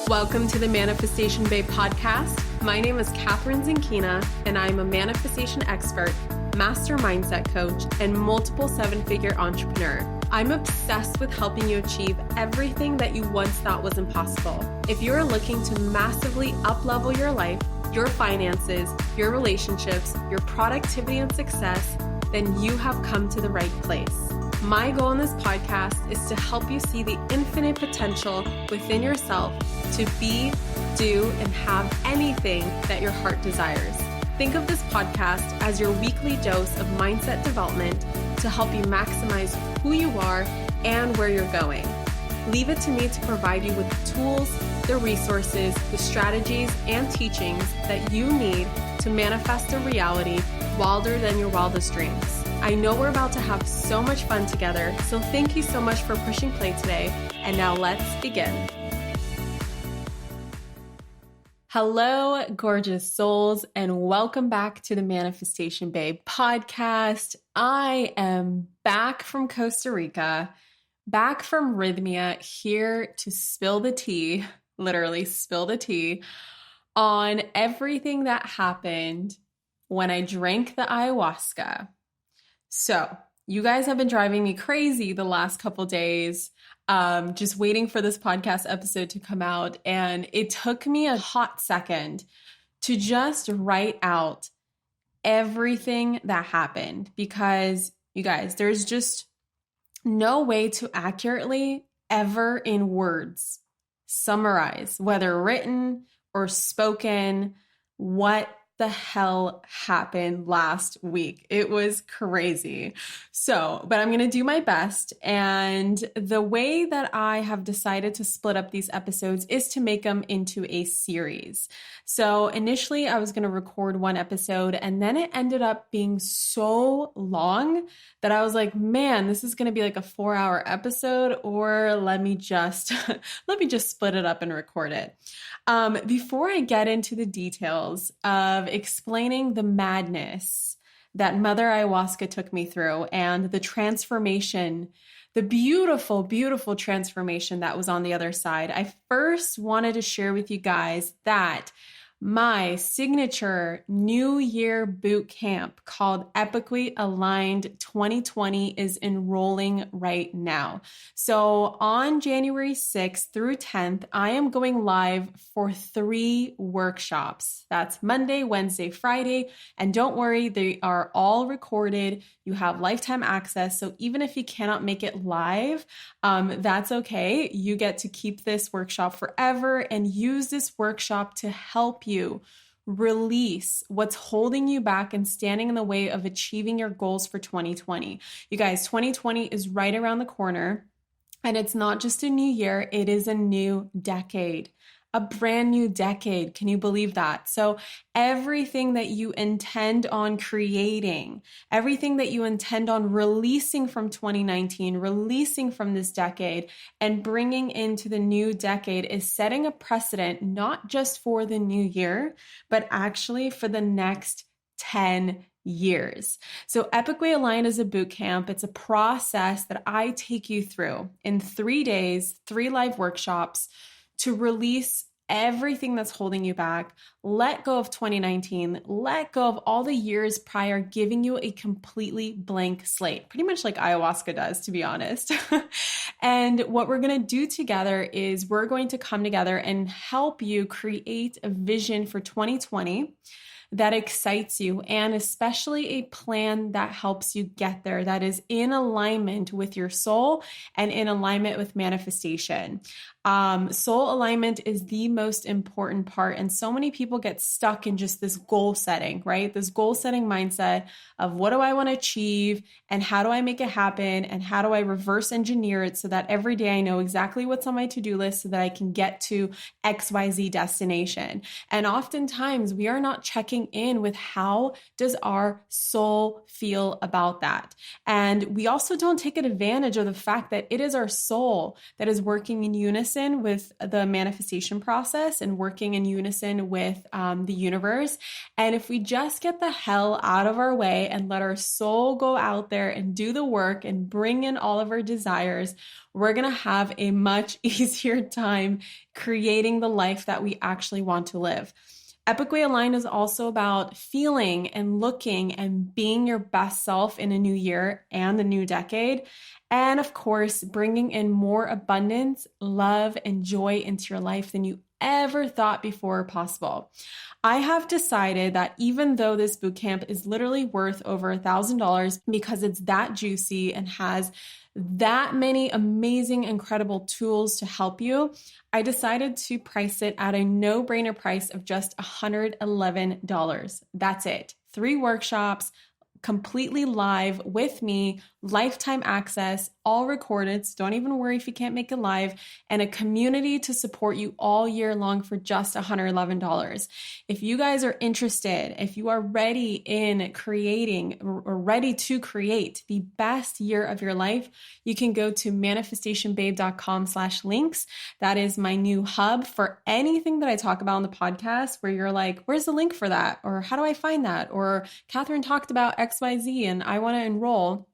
Welcome to the Manifestation Babe podcast. My name is Catherine Zinkina, and I'm a manifestation expert, master mindset coach, and multiple seven-figure entrepreneur. I'm obsessed with helping you achieve everything that you once thought was impossible. If you're looking to massively up-level your life, your finances, your relationships, your productivity and success, then you have come to the right place. My goal in this podcast is to help you see the infinite potential within yourself to be, do, and have anything that your heart desires. Think of this podcast as your weekly dose of mindset development to help you maximize who you are and where you're going. Leave it to me to provide you with the tools, the resources, the strategies, and teachings that you need to manifest a reality wilder than your wildest dreams. I know we're about to have so much fun together, so thank you so much for pushing play today. And now let's begin. Hello, gorgeous souls, and welcome back to the Manifestation Babe podcast. I am back from Costa Rica, back from Rhythmia, here to spill the tea, literally spill the tea, on everything that happened when I drank the ayahuasca. So you guys have been driving me crazy the last couple days, just waiting for this podcast episode to come out. And it took me a hot second to just write out everything that happened because you guys, there's just no way to accurately ever in words summarize, whether written or spoken, what the hell happened last week. It was crazy. But I'm going to do my best. And the way that I have decided to split up these episodes is to make them into a series. So initially I was going to record one episode, and then it ended up being so long that I was like, man, this is going to be like a 4-hour episode, or let me just split it up and record it. Before I get into the details of explaining the madness that Mother Ayahuasca took me through and the transformation, the beautiful, beautiful transformation that was on the other side, I first wanted to share with you guys that my signature New Year Bootcamp called Epically Aligned 2020 is enrolling right now. So on January 6th through 10th, I am going live for 3 workshops. That's Monday, Wednesday, Friday. And don't worry, they are all recorded. You have lifetime access. So even if you cannot make it live, that's okay. You get to keep this workshop forever and use this workshop to help you release what's holding you back and standing in the way of achieving your goals for 2020. You guys, 2020 is right around the corner, and it's not just a new year, it is a new decade. A brand new decade. Can you believe that? So everything that you intend on creating, everything that you intend on releasing from 2019, releasing from this decade and bringing into the new decade is setting a precedent, not just for the new year, but actually for the next 10 years. So Epically Aligned is a boot camp. It's a process that I take you through in 3 days, 3 live workshops to release everything that's holding you back, let go of 2019, let go of all the years prior, giving you a completely blank slate, pretty much like ayahuasca does, to be honest. And what we're going to do together is we're going to come together and help you create a vision for 2020 that excites you, and especially a plan that helps you get there, that is in alignment with your soul and in alignment with manifestation. Soul alignment is the most important part. And so many people get stuck in just this goal setting, right? This goal setting mindset of what do I want to achieve and how do I make it happen? And how do I reverse engineer it so that every day I know exactly what's on my to-do list so that I can get to XYZ destination. And oftentimes we are not checking in with how does our soul feel about that. And we also don't take advantage of the fact that it is our soul that is working in unison unison with the manifestation process and working in unison with the universe. And if we just get the hell out of our way and let our soul go out there and do the work and bring in all of our desires, we're going to have a much easier time creating the life that we actually want to live. Epic Way Aligned is also about feeling and looking and being your best self in a new year and the new decade. And of course, bringing in more abundance, love, and joy into your life than you ever thought before possible. I have decided that even though this bootcamp is literally worth over $1,000 because it's that juicy and has that many amazing, incredible tools to help you, I decided to price it at a no-brainer price of just $111. That's it. 3 workshops, completely live with me, lifetime access, all recorded, so don't even worry if you can't make it live, and a community to support you all year long for just $111. If you guys are interested, if you are ready in creating or ready to create the best year of your life, you can go to manifestationbabe.com/links. That is my new hub for anything that I talk about on the podcast where you're like, where's the link for that? Or how do I find that? Or Catherine talked about XYZ and I want to enroll.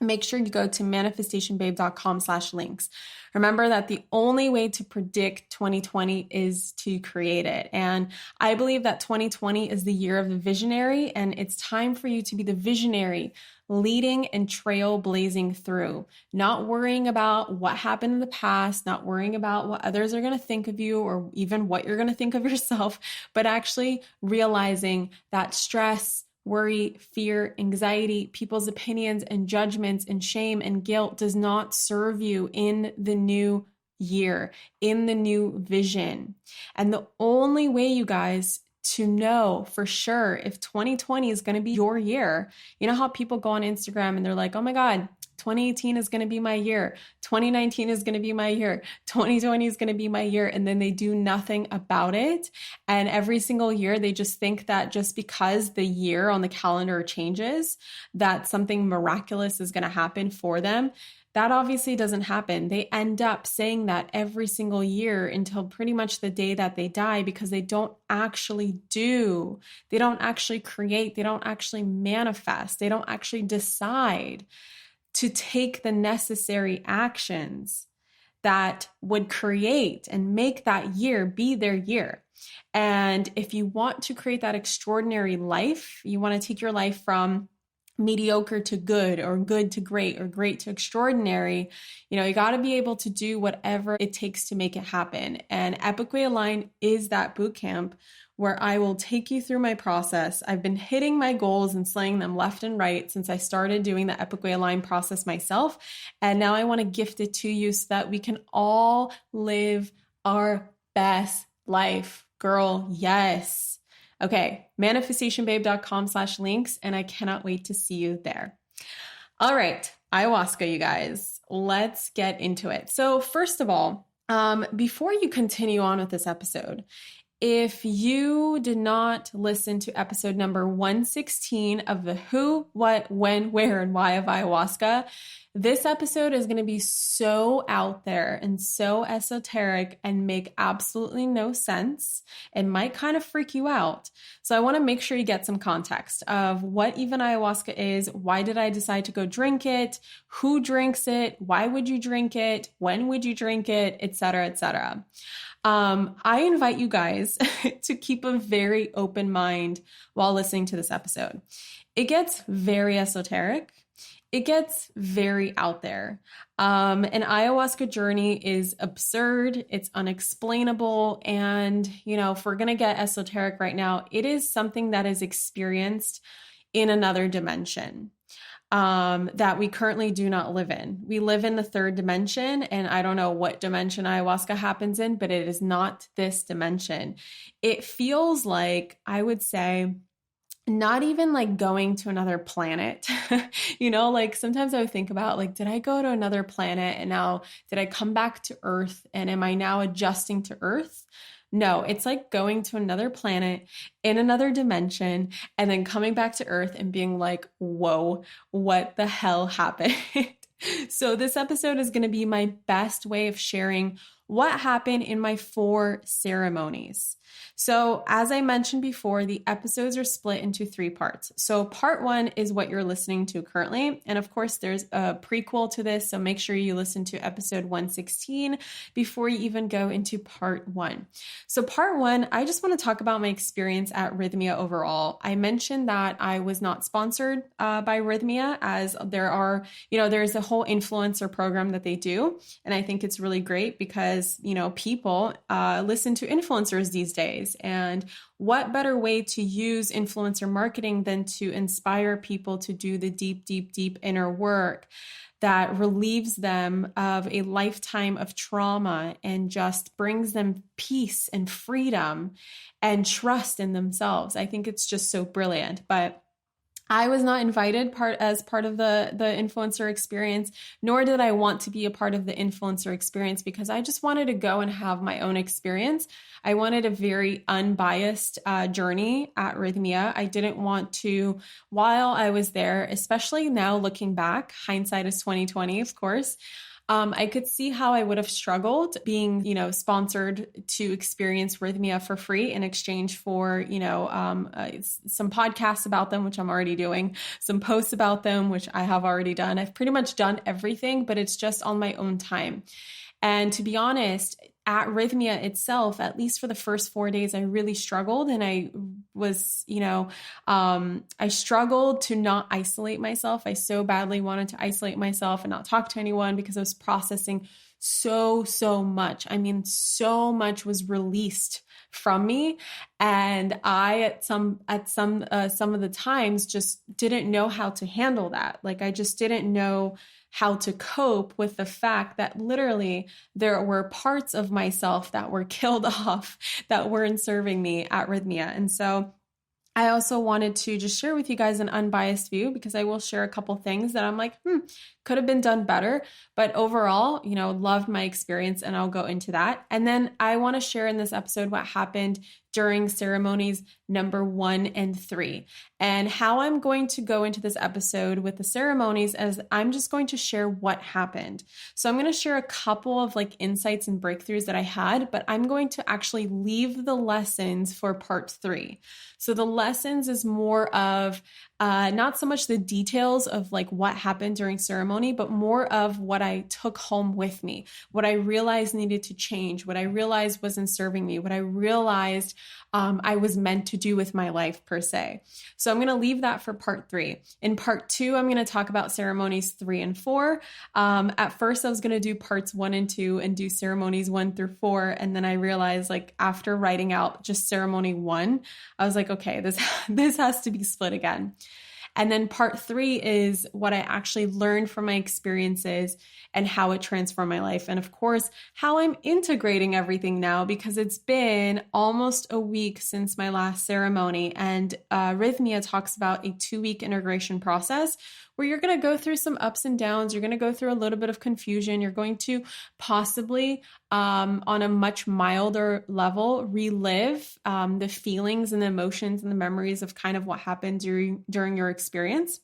Make sure you go to manifestationbabe.com/links. Remember that the only way to predict 2020 is to create it. And I believe that 2020 is the year of the visionary, and it's time for you to be the visionary, leading and trailblazing through, not worrying about what happened in the past, not worrying about what others are going to think of you or even what you're going to think of yourself, but actually realizing that stress, worry, fear, anxiety, people's opinions and judgments and shame and guilt does not serve you in the new year, in the new vision. And the only way, you guys, to know for sure if 2020 is going to be your year, you know how people go on Instagram and they're like, oh my God, 2018 is going to be my year. 2019 is going to be my year. 2020 is going to be my year. And then they do nothing about it. And every single year, they just think that just because the year on the calendar changes, that something miraculous is going to happen for them. That obviously doesn't happen. They end up saying that every single year until pretty much the day that they die because they don't actually do. They don't actually create. They don't actually manifest. They don't actually decide to take the necessary actions that would create and make that year be their year. And if you want to create that extraordinary life, you want to take your life from mediocre to good or good to great or great to extraordinary, you got to be able to do whatever it takes to make it happen. And Epic Way Aligned is that bootcamp where I will take you through my process. I've been hitting my goals and slaying them left and right since I started doing the Epic Way Aligned process myself. And now I want to gift it to you so that we can all live our best life. Girl, yes. Okay, manifestationbabe.com/links, and I cannot wait to see you there. All right, ayahuasca, you guys, let's get into it. So first of all, before you continue on with this episode, if you did not listen to episode number 116 of the who, what, when, where, and why of ayahuasca, this episode is going to be so out there and so esoteric and make absolutely no sense. It might kind of freak you out. So I want to make sure you get some context of what even ayahuasca is, why did I decide to go drink it, who drinks it, why would you drink it, when would you drink it, etc., etc. I invite you guys to keep a very open mind while listening to this episode. It gets very esoteric. It gets very out there. An ayahuasca journey is absurd. It's unexplainable. And, if we're going to get esoteric right now, it is something that is experienced in another dimension. That we currently do not live in. We live in the 3rd dimension, and I don't know what dimension ayahuasca happens in, but it is not this dimension. It feels like, I would say, not even like going to another planet. Like sometimes I would think about like, did I go to another planet and now did I come back to Earth and am I now adjusting to Earth? No, it's like going to another planet in another dimension and then coming back to Earth and being like, whoa, what the hell happened? So this episode is going to be my best way of sharing what happened in my 4 ceremonies. So, as I mentioned before, the episodes are split into 3 parts. So, part 1 is what you're listening to currently. And of course, there's a prequel to this. So, make sure you listen to episode 116 before you even go into part 1. So, part 1, I just want to talk about my experience at Rhythmia overall. I mentioned that I was not sponsored by Rhythmia, as there's a whole influencer program that they do. And I think it's really great because, people listen to influencers these days. And what better way to use influencer marketing than to inspire people to do the deep, deep, deep inner work that relieves them of a lifetime of trauma and just brings them peace and freedom and trust in themselves. I think it's just so brilliant. But I was not invited as part of the influencer experience, nor did I want to be a part of the influencer experience because I just wanted to go and have my own experience. I wanted a very unbiased journey at Rhythmia. I didn't want to, while I was there, especially now looking back, hindsight is 2020, of course. I could see how I would have struggled being, sponsored to experience Rhythmia for free in exchange for, some podcasts about them, which I'm already doing, some posts about them, which I have already done. I've pretty much done everything, but it's just on my own time. And to be honest, at Rhythmia itself, at least for the first 4 days, I really struggled. And I was, I struggled to not isolate myself. I so badly wanted to isolate myself and not talk to anyone because I was processing so much. I mean, so much was released from me. And I, at some of the times, just didn't know how to handle that. Like, I just didn't know how to cope with the fact that literally there were parts of myself that were killed off that weren't serving me at Rhythmia. And so I also wanted to just share with you guys an unbiased view because I will share a couple things that I'm like, could have been done better. But overall, loved my experience, and I'll go into that. And then I want to share in this episode what happened during ceremonies number 1 and 3. And how I'm going to go into this episode with the ceremonies as I'm just going to share what happened. So I'm going to share a couple of insights and breakthroughs that I had, but I'm going to actually leave the lessons for part 3. So the lessons is more of not so much the details of what happened during ceremony, but more of what I took home with me, what I realized needed to change, what I realized wasn't serving me, what I realized I was meant to do with my life per se. So I'm going to leave that for part 3. In part 2, I'm going to talk about ceremonies 3 and 4. At first I was going to do parts 1 and 2 and do ceremonies 1 through 4. And then I realized after writing out just ceremony 1, I was like, okay, this has to be split again. And then part 3 is what I actually learned from my experiences and how it transformed my life. And of course, how I'm integrating everything now because it's been almost a week since my last ceremony. And Rhythmia talks about a 2-week integration process where you're going to go through some ups and downs. You're going to go through a little bit of confusion. You're going to possibly, on a much milder level, relive the feelings and the emotions and the memories of kind of what happened during your experience.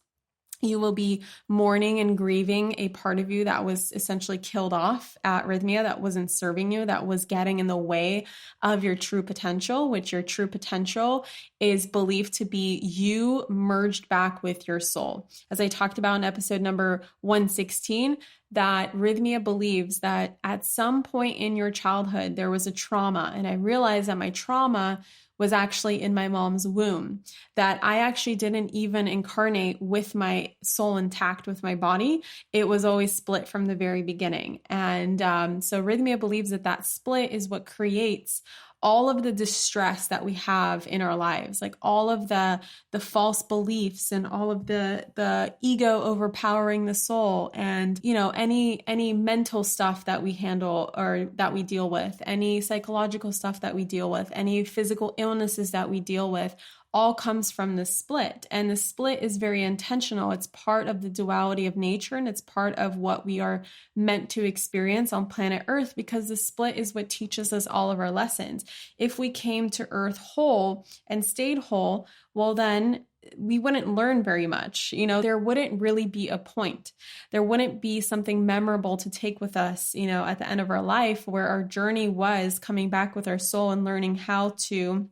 You will be mourning and grieving a part of you that was essentially killed off at Rhythmia, that wasn't serving you, that was getting in the way of your true potential, which your true potential is believed to be you merged back with your soul. As I talked about in episode number 116, that Rhythmia believes that at some point in your childhood, there was a trauma. And I realized that my trauma was actually in my mom's womb, that I actually didn't even incarnate with my soul intact with my body. It was always split from the very beginning. And so Rhythmia believes that split is what creates all of the distress that we have in our lives, all of the false beliefs and all of the ego overpowering the soul, and any mental stuff that we handle or that we deal with, any psychological stuff that we deal with, any physical illnesses that we deal with, all comes from the split. And the split is very intentional. It's part of the duality of nature, and it's part of what we are meant to experience on planet Earth, because the split is what teaches us all of our lessons. If we came to Earth whole and stayed whole, well then we wouldn't learn very much. There wouldn't really be a point. There wouldn't be something memorable to take with us, at the end of our life, where our journey was coming back with our soul and learning how to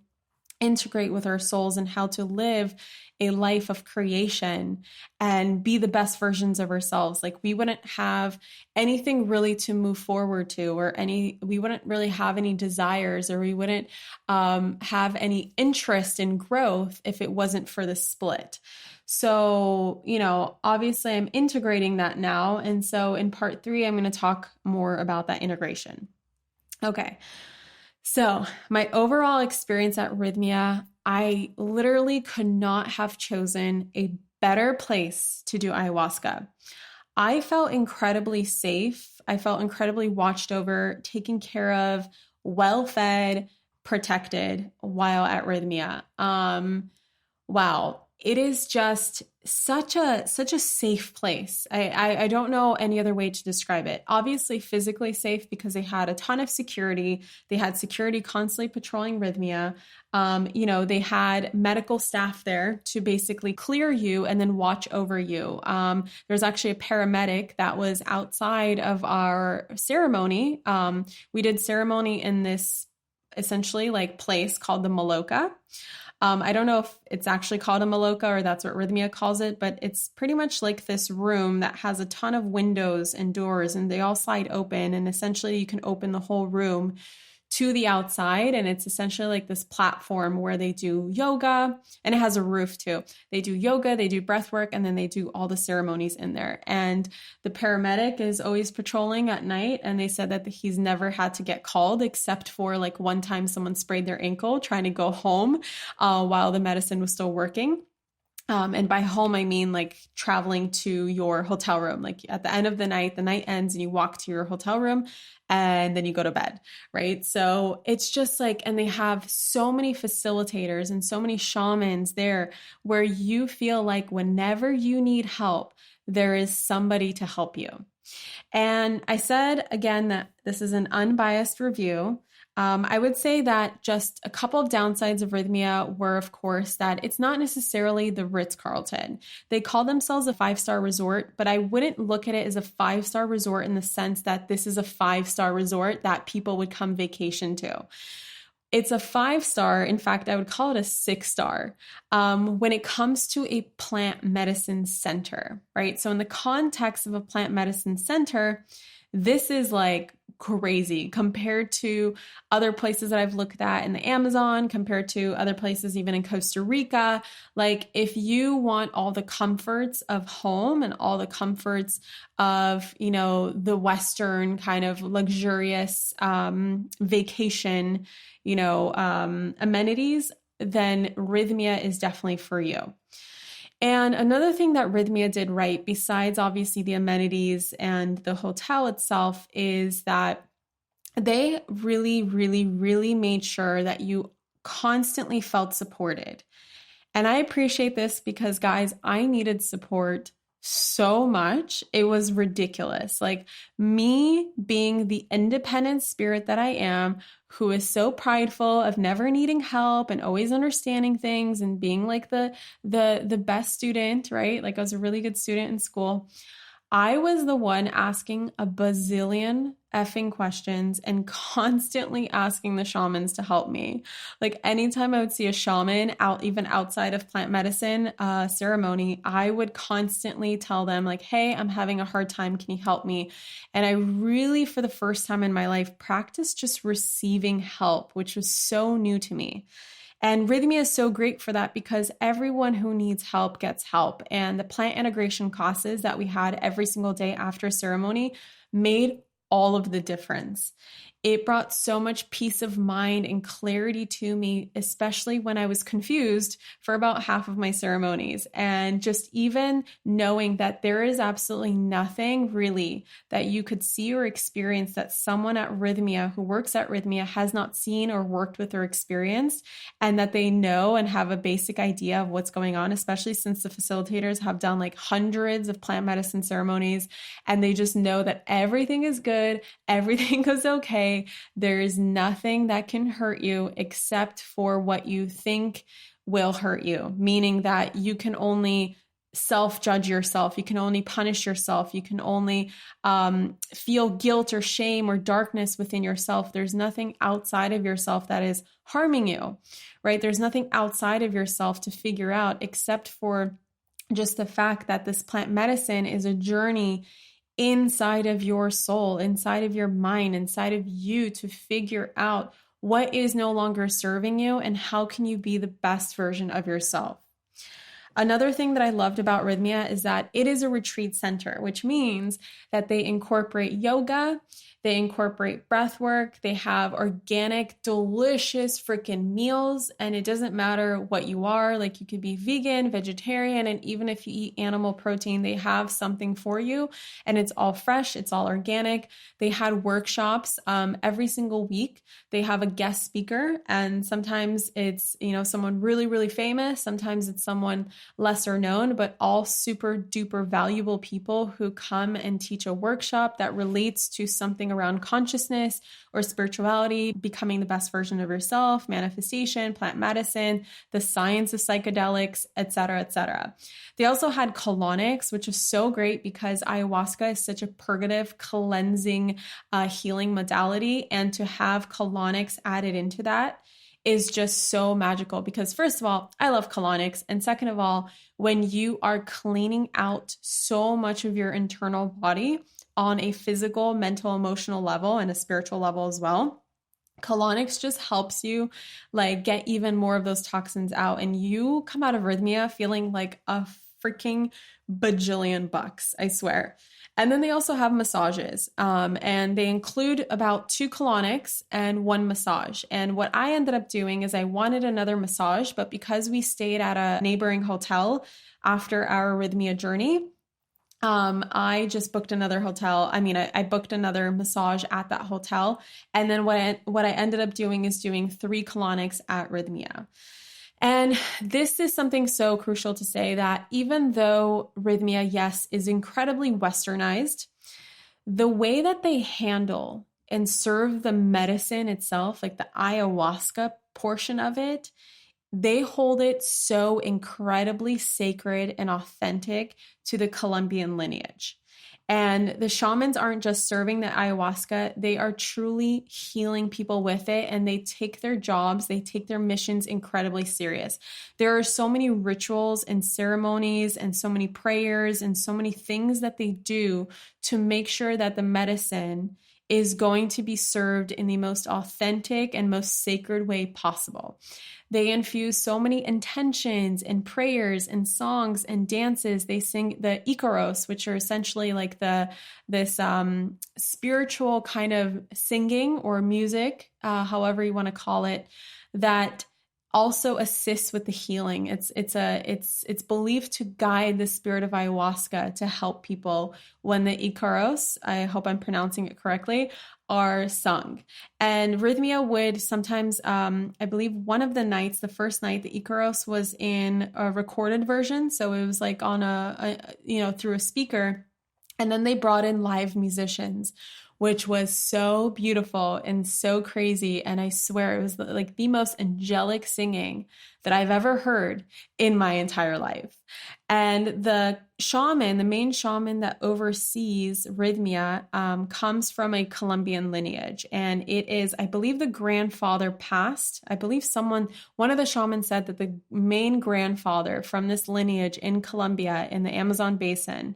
integrate with our souls and how to live a life of creation and be the best versions of ourselves. Like, we wouldn't have anything really to move forward to, or we wouldn't really have any desires, or we wouldn't have any interest in growth if it wasn't for the split. So, obviously I'm integrating that now. And so in part 3, I'm going to talk more about that integration. Okay. So my overall experience at Rhythmia, I literally could not have chosen a better place to do ayahuasca. I felt incredibly safe. I felt incredibly watched over, taken care of, well-fed, protected while at Rhythmia. Wow. It is just such a safe place. I don't know any other way to describe it. Obviously physically safe, because they had a ton of security. They had security constantly patrolling Rhythmia. They had medical staff there to basically clear you and then watch over you. There's actually a paramedic that was outside of our ceremony. We did ceremony in this essentially like place called the maloca. I don't know if it's actually called a maloca or that's what Rhythmia calls it, but it's pretty much like this room that has a ton of windows and doors, and they all slide open. And essentially you can open the whole room to the outside. And it's essentially like this platform where they do yoga, and it has a roof too. They do yoga, they do breath work, and then they do all the ceremonies in there. And the paramedic is always patrolling at night. And they said that he's never had to get called, except for like one time someone sprayed their ankle trying to go home while the medicine was still working. And by home, I mean like traveling to your hotel room. Like at the end of the night ends and you walk to your hotel room and then you go to bed, right? So it's just like, and they have so many facilitators and so many shamans there where you feel like whenever you need help, there is somebody to help you. And I said again that this is an unbiased review. I would say that just a couple of downsides of Rhythmia were, of course, that it's not necessarily the Ritz-Carlton. They call themselves a 5-star resort, but I wouldn't look at it as a 5-star resort in the sense that this is a 5-star resort that people would come vacation to. It's a 5-star. In fact, I would call it a 6-star when it comes to a plant medicine center, right? So in the context of a plant medicine center, this is like crazy compared to other places that I've looked at in the Amazon, compared to other places even in Costa Rica. Like, if you want all the comforts of home and all the comforts of, the Western kind of luxurious vacation, amenities, then Rhythmia is definitely for you. And another thing that Rhythmia did right, besides obviously the amenities and the hotel itself, is that they really, really, really made sure that you constantly felt supported. And I appreciate this because, guys, I needed support so much. It was ridiculous. Like, me being the independent spirit that I am, who is so prideful of never needing help and always understanding things and being like the best student, right? Like, I was a really good student in school. I was the one asking a bazillion effing questions and constantly asking the shamans to help me. Like, anytime I would see a shaman out, even outside of plant medicine ceremony, I would constantly tell them like, hey, I'm having a hard time. Can you help me? And I really, for the first time in my life, practiced just receiving help, which was so new to me. And Rhythmia is so great for that because everyone who needs help gets help. And the plant integration classes that we had every single day after ceremony made all of the difference. It brought so much peace of mind and clarity to me, especially when I was confused for about half of my ceremonies. And just even knowing that there is absolutely nothing really that you could see or experience that someone at Rhythmia who works at Rhythmia has not seen or worked with or experienced, and that they know and have a basic idea of what's going on, especially since the facilitators have done like hundreds of plant medicine ceremonies, and they just know that everything is good, everything goes okay. say there is nothing that can hurt you except for what you think will hurt you, meaning that you can only self-judge yourself. You can only punish yourself. You can only feel guilt or shame or darkness within yourself. There's nothing outside of yourself that is harming you, right? There's nothing outside of yourself to figure out except for just the fact that this plant medicine is a journey inside of your soul, inside of your mind, inside of you to figure out what is no longer serving you and how can you be the best version of yourself. Another thing that I loved about Rhythmia is that it is a retreat center, which means that they incorporate yoga, they incorporate breath work, they have organic, delicious freaking meals, and it doesn't matter what you are. Like you could be vegan, vegetarian, and even if you eat animal protein, they have something for you, and it's all fresh, it's all organic. They had workshops every single week. They have a guest speaker, and sometimes it's, someone really, really famous. Sometimes it's someone lesser known, but all super duper valuable people who come and teach a workshop that relates to something around consciousness or spirituality, becoming the best version of yourself, manifestation, plant medicine, the science of psychedelics, etc., etc. They also had colonics, which is so great because ayahuasca is such a purgative, cleansing, healing modality, and to have colonics added into that is just so magical because first of all, I love colonics. And second of all, when you are cleaning out so much of your internal body on a physical, mental, emotional level and a spiritual level as well, colonics just helps you like get even more of those toxins out. And you come out of Rhythmia feeling like a freaking bajillion bucks, I swear. And then they also have massages, and they include about 2 colonics and 1 massage. And what I ended up doing is I wanted another massage, but because we stayed at a neighboring hotel after our Rhythmia journey, I just booked another hotel. I booked another massage at that hotel. And then what I ended up doing is doing 3 colonics at Rhythmia. And this is something so crucial to say that even though Rhythmia, yes, is incredibly westernized, the way that they handle and serve the medicine itself, like the ayahuasca portion of it, they hold it so incredibly sacred and authentic to the Colombian lineage. And the shamans aren't just serving the ayahuasca, they are truly healing people with it. And they take their jobs, they take their missions incredibly serious. There are so many rituals and ceremonies and so many prayers and so many things that they do to make sure that the medicine is going to be served in the most authentic and most sacred way possible. They infuse so many intentions and prayers and songs and dances. They sing the Icaros, which are essentially like this spiritual kind of singing or music, however you want to call it, that also assists with the healing. It's believed to guide the spirit of ayahuasca to help people when the Icaros, I hope I'm pronouncing it correctly, are sung. And Rhythmia would sometimes, I believe one of the nights, the first night, the Icaros was in a recorded version. So it was like on through a speaker. And then they brought in live musicians, which was so beautiful and so crazy. And I swear it was like the most angelic singing that I've ever heard in my entire life. And the shaman, the main shaman that oversees Rhythmia, comes from a Colombian lineage. And it is, I believe the grandfather passed. I believe one of the shamans said that the main grandfather from this lineage in Colombia in the Amazon basin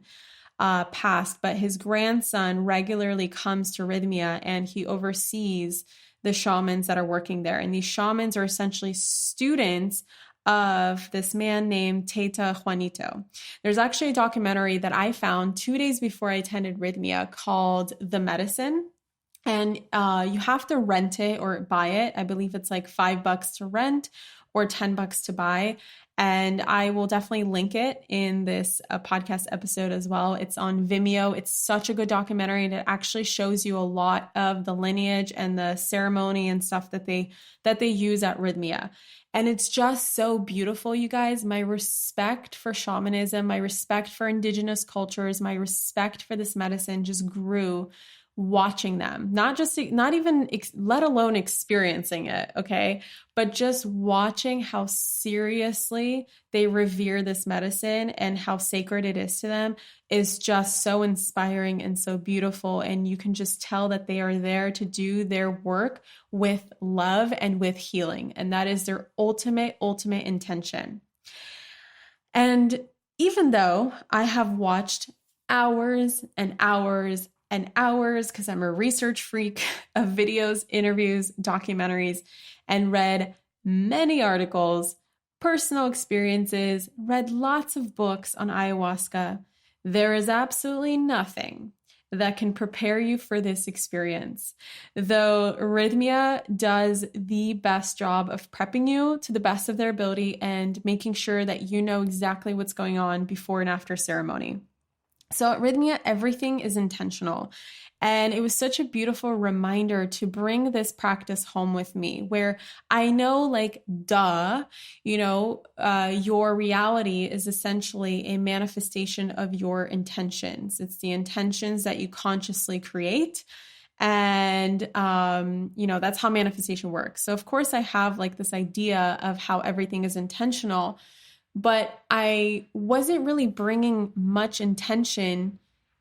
passed, but his grandson regularly comes to Rhythmia and he oversees the shamans that are working there. And these shamans are essentially students of this man named Teta Juanito. There's actually a documentary that I found 2 days before I attended Rhythmia called The Medicine. And you have to rent it or buy it. I believe it's like $5 to rent or $10 to buy. And I will definitely link it in this podcast episode as well. It's on Vimeo. It's such a good documentary, and it actually shows you a lot of the lineage and the ceremony and stuff that they use at Rhythmia. And it's just so beautiful, you guys. My respect for shamanism, my respect for indigenous cultures, my respect for this medicine just grew watching them, not even, let alone experiencing it. Okay. But just watching how seriously they revere this medicine and how sacred it is to them is just so inspiring and so beautiful. And you can just tell that they are there to do their work with love and with healing. And that is their ultimate intention. And even though I have watched hours and hours and hours, because I'm a research freak, of videos, interviews, documentaries, and read many articles, personal experiences, read lots of books on ayahuasca, there is absolutely nothing that can prepare you for this experience. Though Rhythmia does the best job of prepping you to the best of their ability and making sure that you know exactly what's going on before and after ceremony. So at Rhythmia, everything is intentional. And it was such a beautiful reminder to bring this practice home with me, where I know, like, your reality is essentially a manifestation of your intentions. It's the intentions that you consciously create. And, that's how manifestation works. So of course I have like this idea of how everything is intentional, but I wasn't really bringing much intention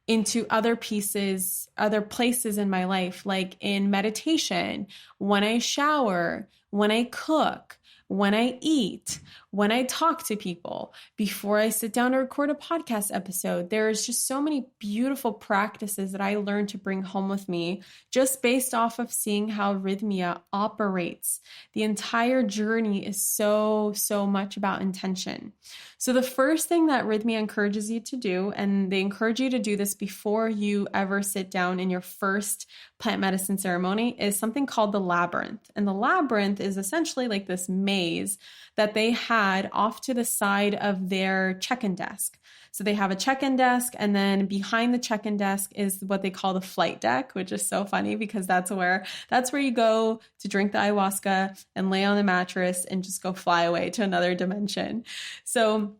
into other places in my life, like in meditation, when I shower, when I cook, when I eat, when I talk to people, before I sit down to record a podcast episode. There's just so many beautiful practices that I learned to bring home with me just based off of seeing how Rhythmia operates. The entire journey is so much about intention. So the first thing that Rhythmia encourages you to do, and they encourage you to do this before you ever sit down in your first plant medicine ceremony, is something called the Labyrinth. And the Labyrinth is essentially like this maze that they had off to the side of their check-in desk. So they have a check-in desk, and then behind the check-in desk is what they call the flight deck, which is so funny because that's where you go to drink the ayahuasca and lay on the mattress and just go fly away to another dimension. So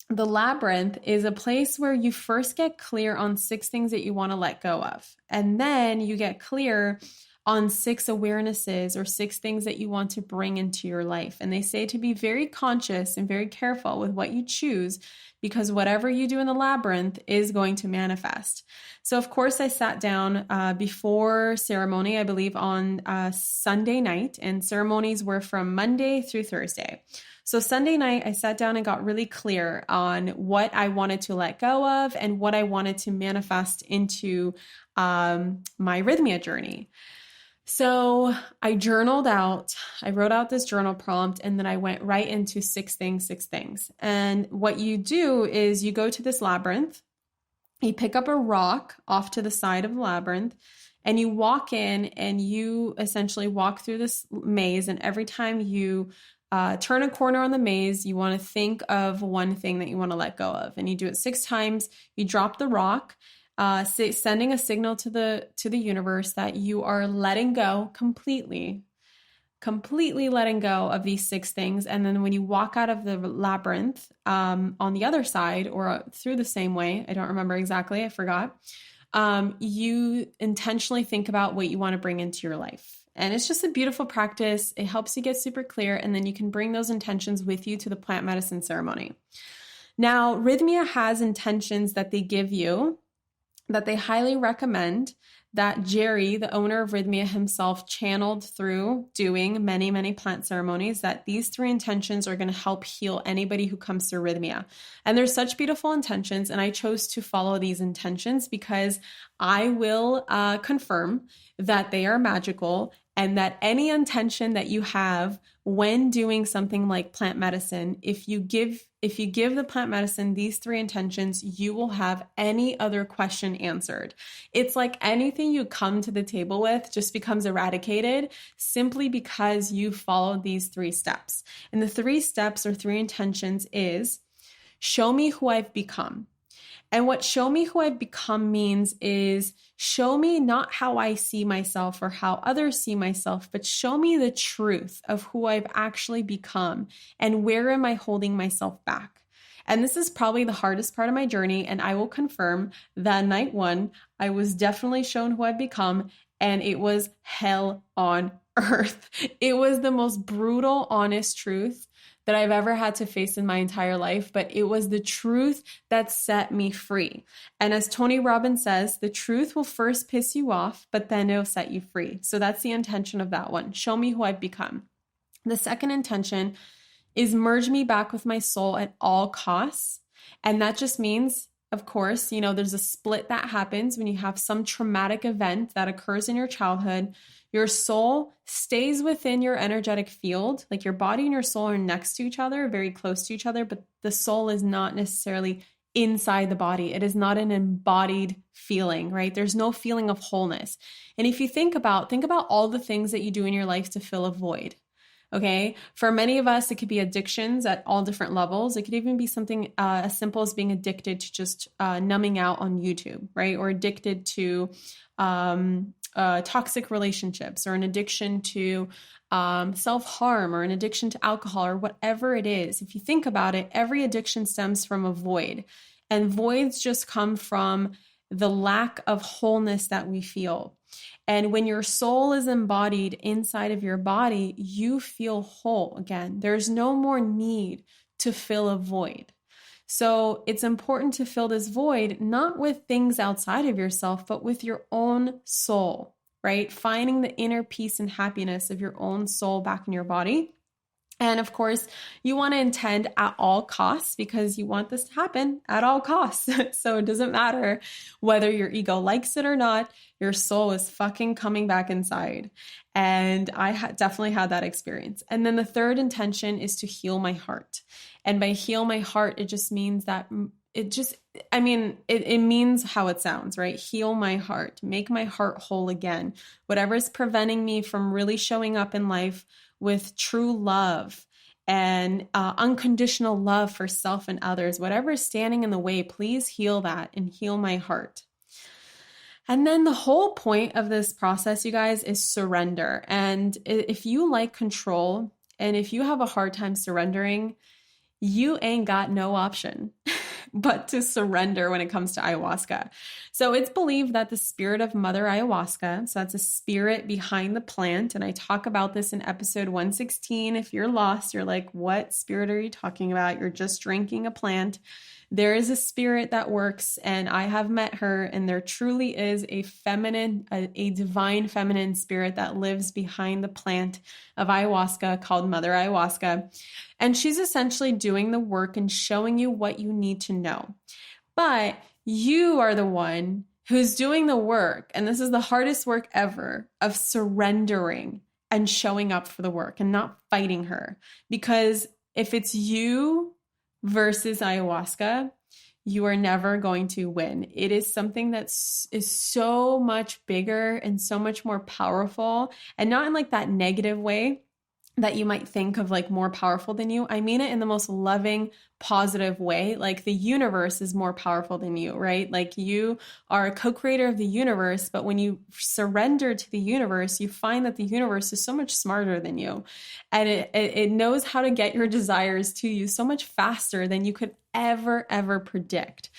the Labyrinth is a place where you first get clear on 6 things that you want to let go of. And then you get clear on 6 awarenesses or 6 things that you want to bring into your life. And they say to be very conscious and very careful with what you choose, because whatever you do in the Labyrinth is going to manifest. So of course I sat down before ceremony, I believe on Sunday night, and ceremonies were from Monday through Thursday. So Sunday night, I sat down and got really clear on what I wanted to let go of and what I wanted to manifest into my Rhythmia journey. So I journaled out, I wrote out this journal prompt, and then I went right into 6 things. And what you do is you go to this labyrinth, you pick up a rock off to the side of the labyrinth, and you walk in and you essentially walk through this maze. And every time you turn a corner on the maze, you want to think of one thing that you want to let go of. And you do it 6 times, you drop the rock, sending a signal to the universe that you are letting go completely letting go of these 6 things. And then when you walk out of the labyrinth, on the other side or through the same way, I don't remember exactly, I forgot, you intentionally think about what you want to bring into your life. And it's just a beautiful practice. It helps you get super clear, and then you can bring those intentions with you to the plant medicine ceremony. Now, Rhythmia has intentions that they give you that they highly recommend, that Jerry, the owner of Rhythmia himself, channeled through doing many, many plant ceremonies, that these 3 intentions are going to help heal anybody who comes through Rhythmia. And they're such beautiful intentions, and I chose to follow these intentions because I will confirm that they are magical, and that any intention that you have when doing something like plant medicine, if you give the plant medicine these 3 intentions, you will have any other question answered. It's like anything you come to the table with just becomes eradicated simply because you followed these 3 steps. And the 3 steps or 3 intentions is, show me who I've become. And what show me who I've become means is show me not how I see myself or how others see myself, but show me the truth of who I've actually become and where am I holding myself back. And this is probably the hardest part of my journey. And I will confirm that night one, I was definitely shown who I've become, and it was hell on earth. It was the most brutal, honest truth that I've ever had to face in my entire life, but it was the truth that set me free. And as Tony Robbins says, the truth will first piss you off, but then it'll set you free. So that's the intention of that one. Show me who I've become. The second intention is merge me back with my soul at all costs. And that just means, of course, there's a split that happens when you have some traumatic event that occurs in your childhood. Your soul stays within your energetic field. Like your body and your soul are next to each other, very close to each other, but the soul is not necessarily inside the body. It is not an embodied feeling, right? There's no feeling of wholeness. And if you think about all the things that you do in your life to fill a void. Okay. For many of us, it could be addictions at all different levels. It could even be something as simple as being addicted to just numbing out on YouTube, right? Or addicted to toxic relationships, or an addiction to self-harm, or an addiction to alcohol, or whatever it is. If you think about it, every addiction stems from a void, and voids just come from the lack of wholeness that we feel. And when your soul is embodied inside of your body, you feel whole again. There's no more need to fill a void. So it's important to fill this void, not with things outside of yourself, but with your own soul, right? Finding the inner peace and happiness of your own soul back in your body. And of course, you want to intend at all costs, because you want this to happen at all costs. So it doesn't matter whether your ego likes it or not, your soul is fucking coming back inside. And I definitely had that experience. And then the third intention is to heal my heart. And by heal my heart, it just means that it means how it sounds, right? Heal my heart, make my heart whole again. Whatever is preventing me from really showing up in life with true love and unconditional love for self and others, whatever is standing in the way, please heal that and heal my heart. And then the whole point of this process, you guys, is surrender. And if you like control, and if you have a hard time surrendering, you ain't got no option but to surrender when it comes to ayahuasca. So it's believed that the spirit of Mother Ayahuasca, so that's a spirit behind the plant, and I talk about this in episode 116. If you're lost, you're like, what spirit are you talking about? You're just drinking a plant. There is a spirit that works, and I have met her, and there truly is a divine feminine spirit that lives behind the plant of ayahuasca called Mother Ayahuasca. And she's essentially doing the work and showing you what you need to know. But you are the one who's doing the work, and this is the hardest work ever, of surrendering and showing up for the work and not fighting her. Because if it's you versus ayahuasca, you are never going to win. It is something that is so much bigger and so much more powerful, and not in like that negative way that you might think of, like more powerful than you. I mean it in the most loving, positive way. Like the universe is more powerful than you, right? Like you are a co-creator of the universe, but when you surrender to the universe, you find that the universe is so much smarter than you. And it knows how to get your desires to you so much faster than you could ever predict.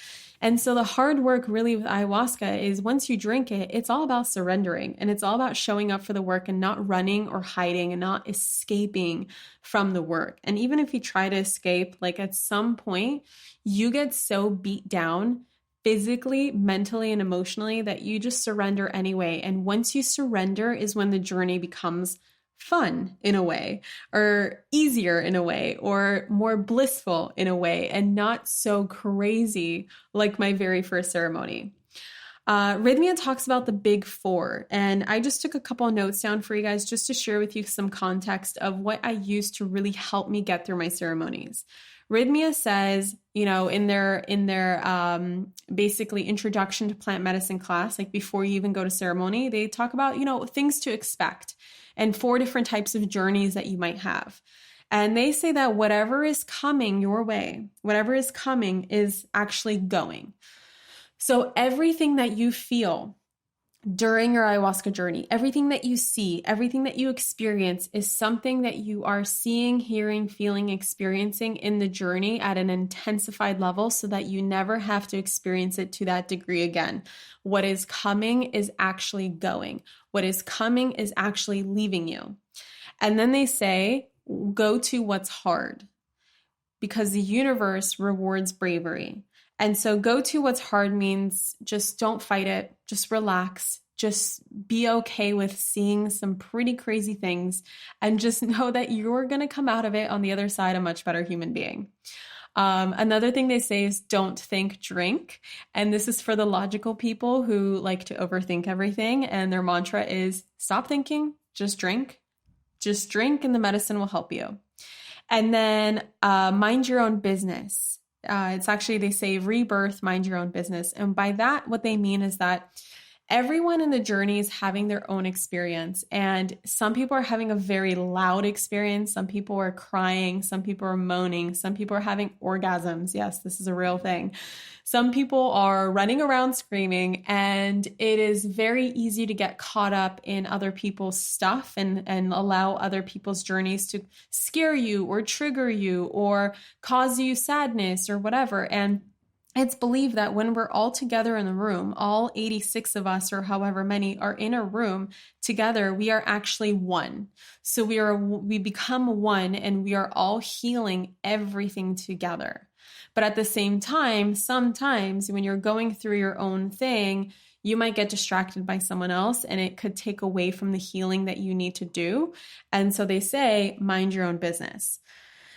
And so the hard work really with ayahuasca is once you drink it, it's all about surrendering, and it's all about showing up for the work and not running or hiding and not escaping from the work. And even if you try to escape, like at some point you get so beat down physically, mentally, and emotionally that you just surrender anyway. And once you surrender is when the journey becomes fun in a way, or easier in a way, or more blissful in a way, and not so crazy like my very first ceremony. Rhythmia talks about the big four, and I just took a couple of notes down for you guys just to share with you some context of what I used to really help me get through my ceremonies. Rhythmia says, in their basically introduction to plant medicine class, like before you even go to ceremony, they talk about, things to expect and 4 different types of journeys that you might have. And they say that whatever is coming your way, whatever is coming is actually going. So everything that you feel during your ayahuasca journey. Everything that you see, everything that you experience is something that you are seeing, hearing, feeling, experiencing in the journey at an intensified level so that you never have to experience it to that degree again. What is coming is actually going. What is coming is actually leaving you. And then they say, go to what's hard, because the universe rewards bravery. And so go to what's hard means just don't fight it, just relax, just be okay with seeing some pretty crazy things, and just know that you're going to come out of it on the other side a much better human being. Another thing they say is don't think, drink. And this is for the logical people who like to overthink everything. And their mantra is stop thinking, just drink. Just drink and the medicine will help you. And then mind your own business. It's actually, they say rebirth, mind your own business. And by that, what they mean is that everyone in the journey is having their own experience. And some people are having a very loud experience. Some people are crying. Some people are moaning. Some people are having orgasms. Yes, this is a real thing. Some people are running around screaming, and it is very easy to get caught up in other people's stuff and allow other people's journeys to scare you or trigger you or cause you sadness or whatever. And it's believed that when we're all together in the room, all 86 of us or however many are in a room together, we are actually one. So we become one, and we are all healing everything together. But at the same time, sometimes when you're going through your own thing, you might get distracted by someone else, and it could take away from the healing that you need to do. And so they say, mind your own business.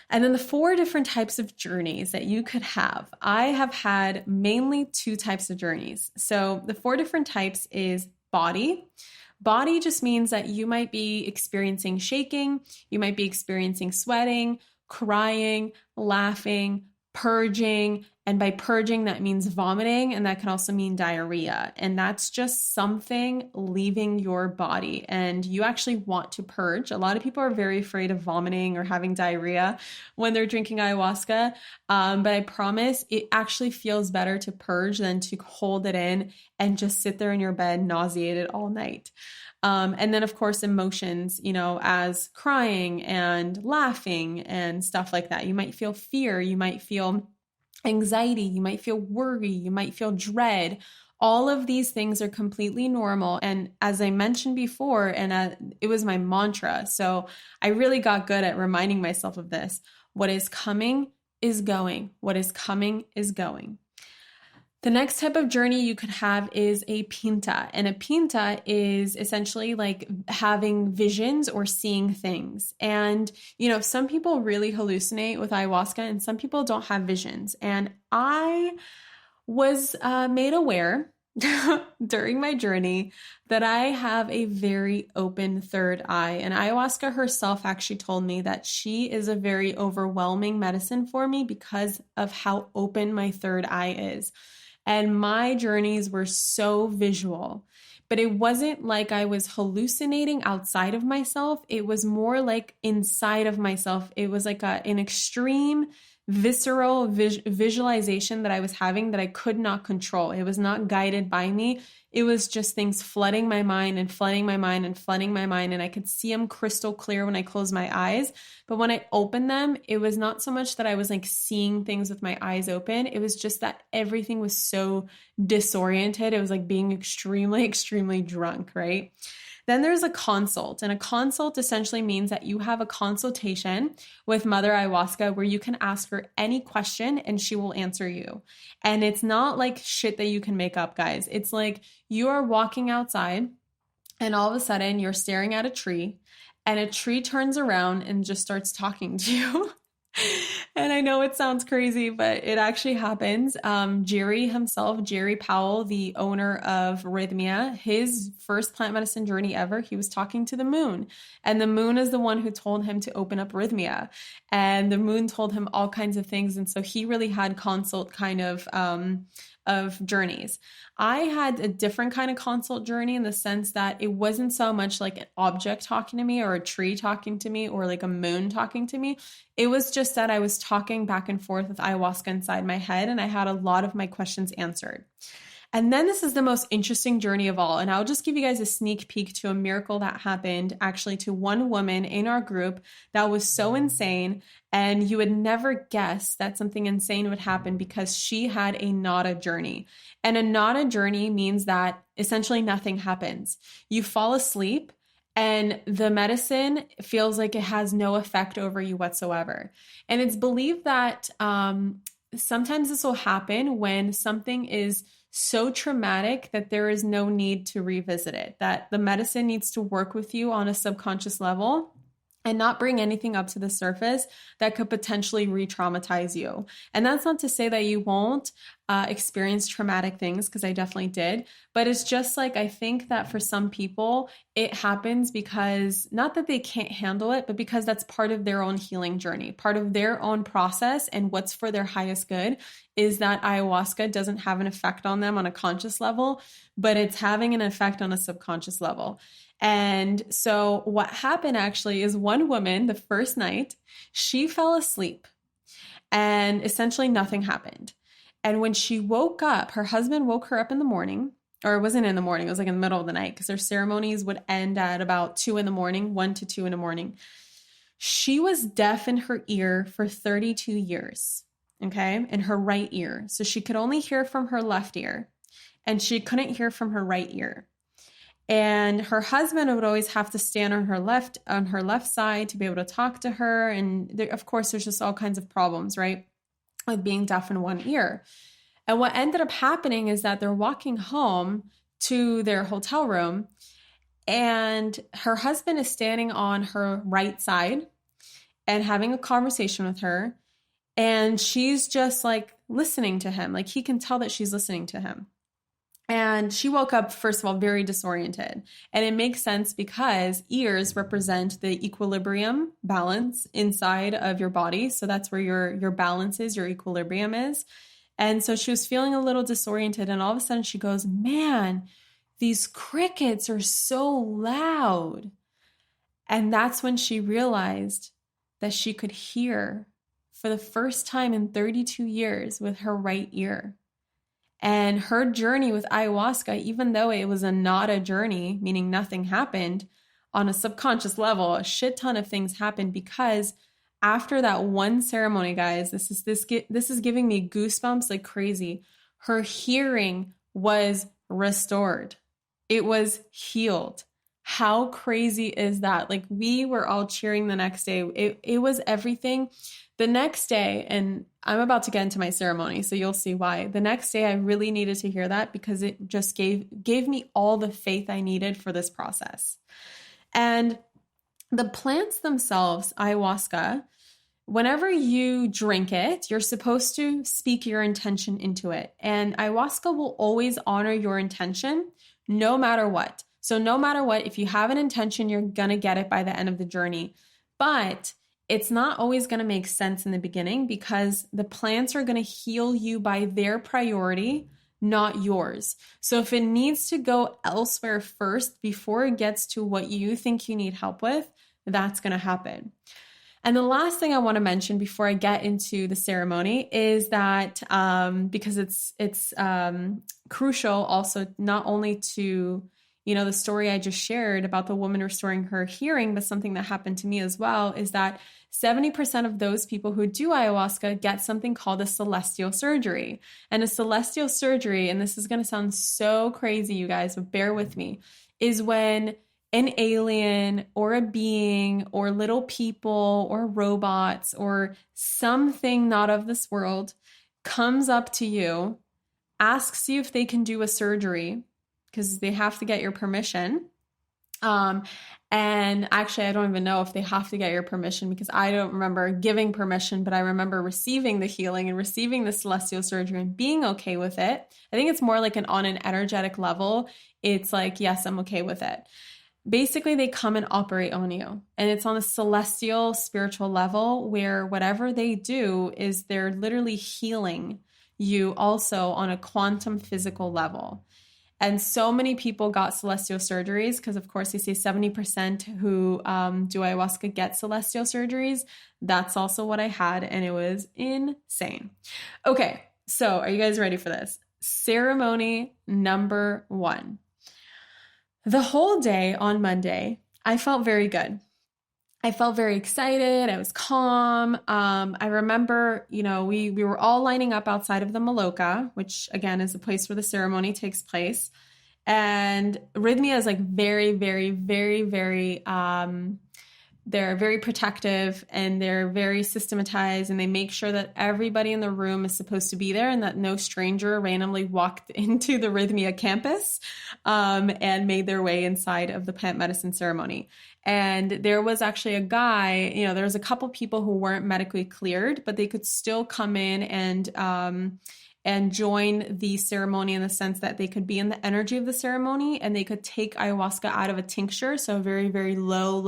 And then the 4 different types of journeys that you could have. I have had mainly 2 types of journeys. So the 4 different types is body. Body just means that you might be experiencing shaking, you might be experiencing sweating, crying, laughing, purging. And by purging, that means vomiting, and that can also mean diarrhea. And that's just something leaving your body. And you actually want to purge. A lot of people are very afraid of vomiting or having diarrhea when they're drinking ayahuasca. But I promise it actually feels better to purge than to hold it in and just sit there in your bed nauseated all night. And then, of course, emotions, as crying and laughing and stuff like that. You might feel fear. You might feel anxiety, you might feel worry, you might feel dread. All of these things are completely normal. And as I mentioned before, and it was my mantra, so I really got good at reminding myself of this. What is coming is going. What is coming is going. The next type of journey you could have is a Pinta. And a Pinta is essentially like having visions or seeing things. And, some people really hallucinate with ayahuasca and some people don't have visions. And I was made aware during my journey that I have a very open third eye. And ayahuasca herself actually told me that she is a very overwhelming medicine for me because of how open my third eye is. And my journeys were so visual, but it wasn't like I was hallucinating outside of myself. It was more like inside of myself. It was like an extreme visceral visualization that I was having that I could not control. It was not guided by me. It was just things flooding my mind and flooding my mind and flooding my mind. And I could see them crystal clear when I closed my eyes. But when I opened them, it was not so much that I was like seeing things with my eyes open. It was just that everything was so disoriented. It was like being extremely, extremely drunk, right? Then there's a consult, and a consult essentially means that you have a consultation with Mother Ayahuasca where you can ask her any question and she will answer you. And it's not like shit that you can make up, guys. It's like you are walking outside and all of a sudden you're staring at a tree and a tree turns around and just starts talking to you. And I know it sounds crazy, but it actually happens. Jerry himself, Jerry Powell, the owner of Rhythmia, his first plant medicine journey ever, he was talking to the moon. And the moon is the one who told him to open up Rhythmia. And the moon told him all kinds of things. And so he really had consult kind of journeys. I had a different kind of consult journey in the sense that it wasn't so much like an object talking to me or a tree talking to me or like a moon talking to me. It was just that I was talking back and forth with ayahuasca inside my head and I had a lot of my questions answered. And then this is the most interesting journey of all. And I'll just give you guys a sneak peek to a miracle that happened actually to one woman in our group that was so insane. And you would never guess that something insane would happen because she had a nada journey. And a nada journey means that essentially nothing happens. You fall asleep and the medicine feels like it has no effect over you whatsoever. And it's believed that sometimes this will happen when something is so traumatic that there is no need to revisit it, that the medicine needs to work with you on a subconscious level and not bring anything up to the surface that could potentially re-traumatize you. And that's not to say that you won't experience traumatic things, because I definitely did. But it's just like, I think that for some people, it happens because not that they can't handle it, but because that's part of their own healing journey, part of their own process. And what's for their highest good is that ayahuasca doesn't have an effect on them on a conscious level, but it's having an effect on a subconscious level. And so what happened actually is one woman, the first night, she fell asleep and essentially nothing happened. And when she woke up, her husband woke her up in the morning, or it wasn't in the morning, it was like in the middle of the night, because their ceremonies would end at about 2 in the morning, 1 to 2 in the morning. She was deaf in her ear for 32 years, okay, in her right ear. So she could only hear from her left ear, and she couldn't hear from her right ear. And her husband would always have to stand on her left side to be able to talk to her. And there, of course, there's just all kinds of problems, right, with being deaf in one ear. And what ended up happening is that they're walking home to their hotel room, and her husband is standing on her right side and having a conversation with her. And she's just like listening to him. Like, he can tell that she's listening to him. And she woke up, first of all, very disoriented. And it makes sense because ears represent the equilibrium balance inside of your body. So that's where your balance is, your equilibrium is. And so she was feeling a little disoriented. And all of a sudden she goes, man, these crickets are so loud. And that's when she realized that she could hear for the first time in 32 years with her right ear. And her journey with ayahuasca, even though it was a nada journey, meaning nothing happened, on a subconscious level, a shit ton of things happened, because after that one ceremony, guys, this is giving me goosebumps like crazy. Her hearing was restored. It was healed. How crazy is that? Like, we were all cheering the next day. It was everything. The next day, and I'm about to get into my ceremony, so you'll see why. The next day, I really needed to hear that because it just gave me all the faith I needed for this process. And the plants themselves, ayahuasca, whenever you drink it, you're supposed to speak your intention into it. And ayahuasca will always honor your intention no matter what. So no matter what, if you have an intention, you're going to get it by the end of the journey. But it's not always going to make sense in the beginning, because the plants are going to heal you by their priority, not yours. So if it needs to go elsewhere first before it gets to what you think you need help with, that's going to happen. And the last thing I want to mention before I get into the ceremony is that because it's crucial also, not only to, the story I just shared about the woman restoring her hearing, but something that happened to me as well, is that 70% of those people who do ayahuasca get something called a celestial surgery. And a celestial surgery, and this is going to sound so crazy, you guys, but bear with me, is when an alien or a being or little people or robots or something not of this world comes up to you, asks you if they can do a surgery, because they have to get your permission. And actually, I don't even know if they have to get your permission, because I don't remember giving permission, but I remember receiving the healing and receiving the celestial surgery and being okay with it. I think it's more like on an energetic level. It's like, yes, I'm okay with it. Basically, they come and operate on you. And it's on a celestial spiritual level where whatever they do is they're literally healing you also on a quantum physical level. And so many people got celestial surgeries because, of course, they say 70% who do ayahuasca get celestial surgeries. That's also what I had, and it was insane. Okay, so are you guys ready for this? ceremony number one. The whole day on Monday, I felt very good. I felt very excited. I was calm. I remember, we were all lining up outside of the maloca, which again is the place where the ceremony takes place. And Rhythmia is like very, very, very, very, they're very protective and they're very systematized, and they make sure that everybody in the room is supposed to be there and that no stranger randomly walked into the Rhythmia campus and made their way inside of the plant medicine ceremony. And there was actually a guy, there was a couple people who weren't medically cleared, but they could still come in and join the ceremony in the sense that they could be in the energy of the ceremony and they could take ayahuasca out of a tincture. So a very, very low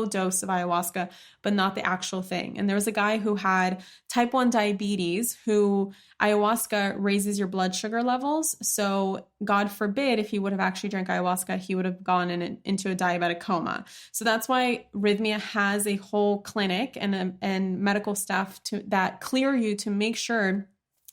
dose of ayahuasca, but not the actual thing. And there was a guy who had type 1 diabetes who ayahuasca raises your blood sugar levels. So God forbid, if he would have actually drank ayahuasca, he would have gone into a diabetic coma. So that's why Rhythmia has a whole clinic and medical staff that clear you to make sure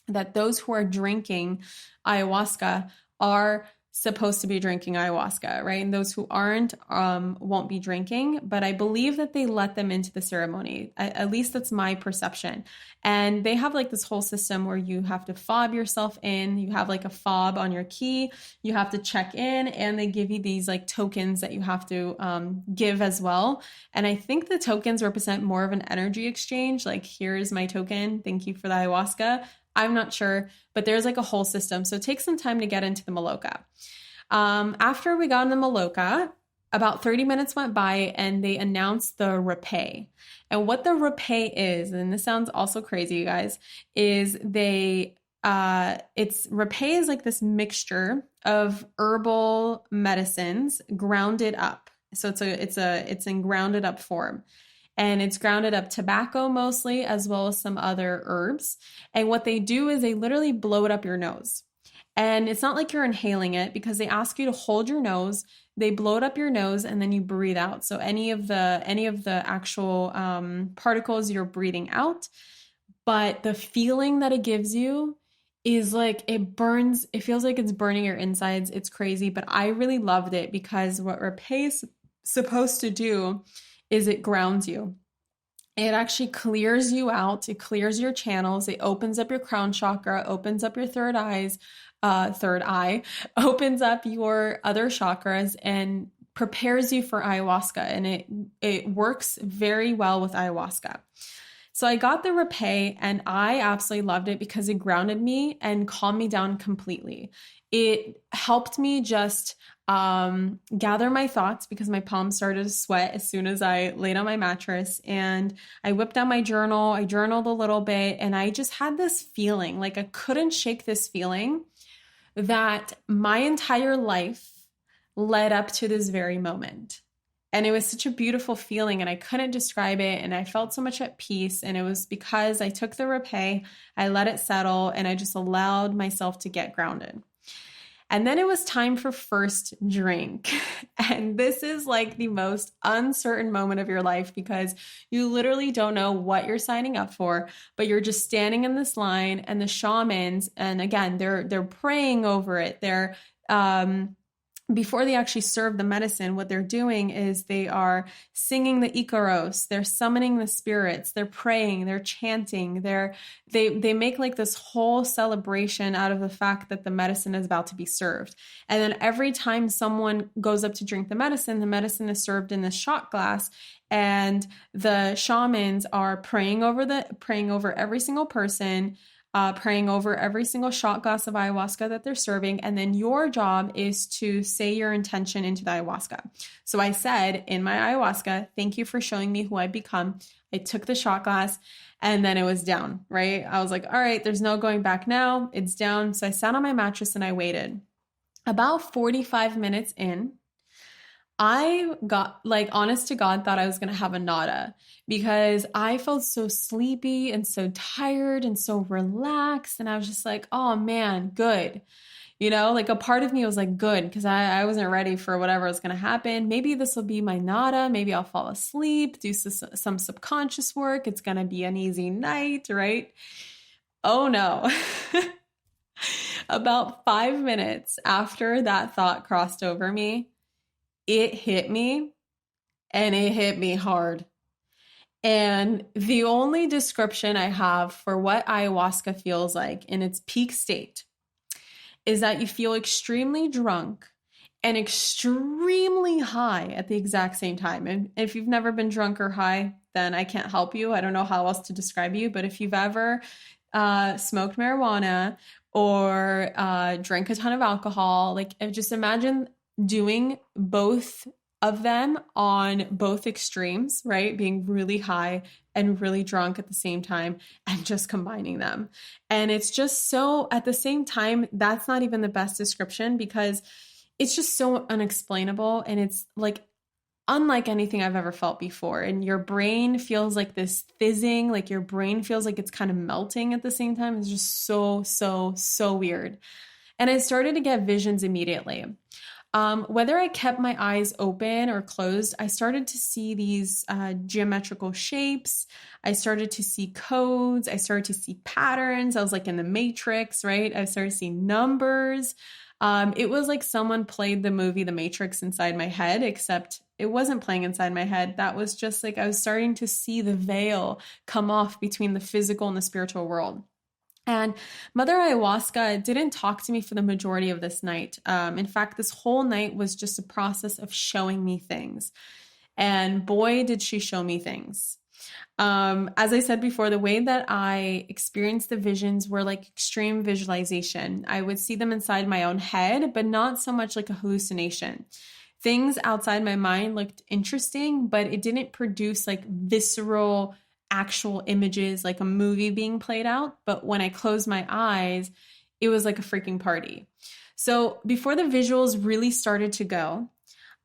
that those who are drinking ayahuasca are supposed to be drinking ayahuasca, right? And those who aren't won't be drinking, but I believe that they let them into the ceremony. At least that's my perception. And they have like this whole system where you have to fob yourself in. You have like a fob on your key. You have to check in, and they give you these like tokens that you have to give as well. And I think the tokens represent more of an energy exchange. Like, here's my token. Thank you for the ayahuasca. I'm not sure, but there's like a whole system. So it takes some time to get into the maloca. After we got in the maloca, about 30 minutes went by and they announced the rapé. And what the rapé is, and this sounds also crazy, you guys, is rapé is like this mixture of herbal medicines grounded up. So it's in grounded up form. And it's grounded up tobacco mostly, as well as some other herbs. And what they do is they literally blow it up your nose. And it's not like you're inhaling it, because they ask you to hold your nose, they blow it up your nose, and then you breathe out. So any of the actual particles you're breathing out. But the feeling that it gives you is like it burns. It feels like it's burning your insides. It's crazy. But I really loved it, because what rapé is supposed to do is it grounds you. It actually clears you out. It clears your channels. It opens up your crown chakra, opens up your third eye, opens up your other chakras and prepares you for ayahuasca. And it works very well with ayahuasca. So I got the rapé and I absolutely loved it because it grounded me and calmed me down completely. It helped me just gather my thoughts, because my palms started to sweat as soon as I laid on my mattress, and I whipped out my journal. I journaled a little bit, and I just had this feeling, like I couldn't shake this feeling that my entire life led up to this very moment. And it was such a beautiful feeling, and I couldn't describe it. And I felt so much at peace. And it was because I took the rapé, I let it settle, and I just allowed myself to get grounded. And then it was time for first drink. And this is like the most uncertain moment of your life, because you literally don't know what you're signing up for, but you're just standing in this line, and the shamans, and again, they're praying over it. They're, before they actually serve the medicine, what they're doing is they are singing the Icaros, they're summoning the spirits, they're praying, they're chanting, they make like this whole celebration out of the fact that the medicine is about to be served. And then every time someone goes up to drink the medicine is served in this shot glass, and the shamans are praying over every single person, praying over every single shot glass of ayahuasca that they're serving. And then your job is to say your intention into the ayahuasca. So I said in my ayahuasca, thank you for showing me who I've become. I took the shot glass and then it was down, right? I was like, all right, there's no going back now. It's down. So I sat on my mattress and I waited. About 45 minutes in, I got, like, honest to God, thought I was going to have a nada, because I felt so sleepy and so tired and so relaxed. And I was just like, oh man, good. Like a part of me was like, good, because I wasn't ready for whatever was going to happen. Maybe this will be my nada. Maybe I'll fall asleep, do some subconscious work. It's going to be an easy night, right? Oh no. About 5 minutes after that thought crossed over me, it hit me and it hit me hard. And the only description I have for what ayahuasca feels like in its peak state is that you feel extremely drunk and extremely high at the exact same time. And if you've never been drunk or high, then I can't help you. I don't know how else to describe you, but if you've ever smoked marijuana or drank a ton of alcohol, like just imagine doing both of them on both extremes, right? Being really high and really drunk at the same time and just combining them. And it's just so, at the same time, that's not even the best description because it's just so unexplainable and it's like unlike anything I've ever felt before. And your brain feels like this fizzing, like your brain feels like it's kind of melting at the same time. It's just so weird. And I started to get visions immediately. Whether I kept my eyes open or closed, I started to see these geometrical shapes. I started to see codes. I started to see patterns. I was like in the Matrix, right? I started seeing numbers. It was like someone played the movie The Matrix inside my head, except it wasn't playing inside my head. That was just like I was starting to see the veil come off between the physical and the spiritual world. And Mother Ayahuasca didn't talk to me for the majority of this night. In fact, this whole night was just a process of showing me things. And boy, did she show me things. As I said before, the way that I experienced the visions were like extreme visualization. I would see them inside my own head, but not so much like a hallucination. Things outside my mind looked interesting, but it didn't produce like visceral actual images like a movie being played out. But when I closed my eyes, it was like a freaking party. So before the visuals really started to go,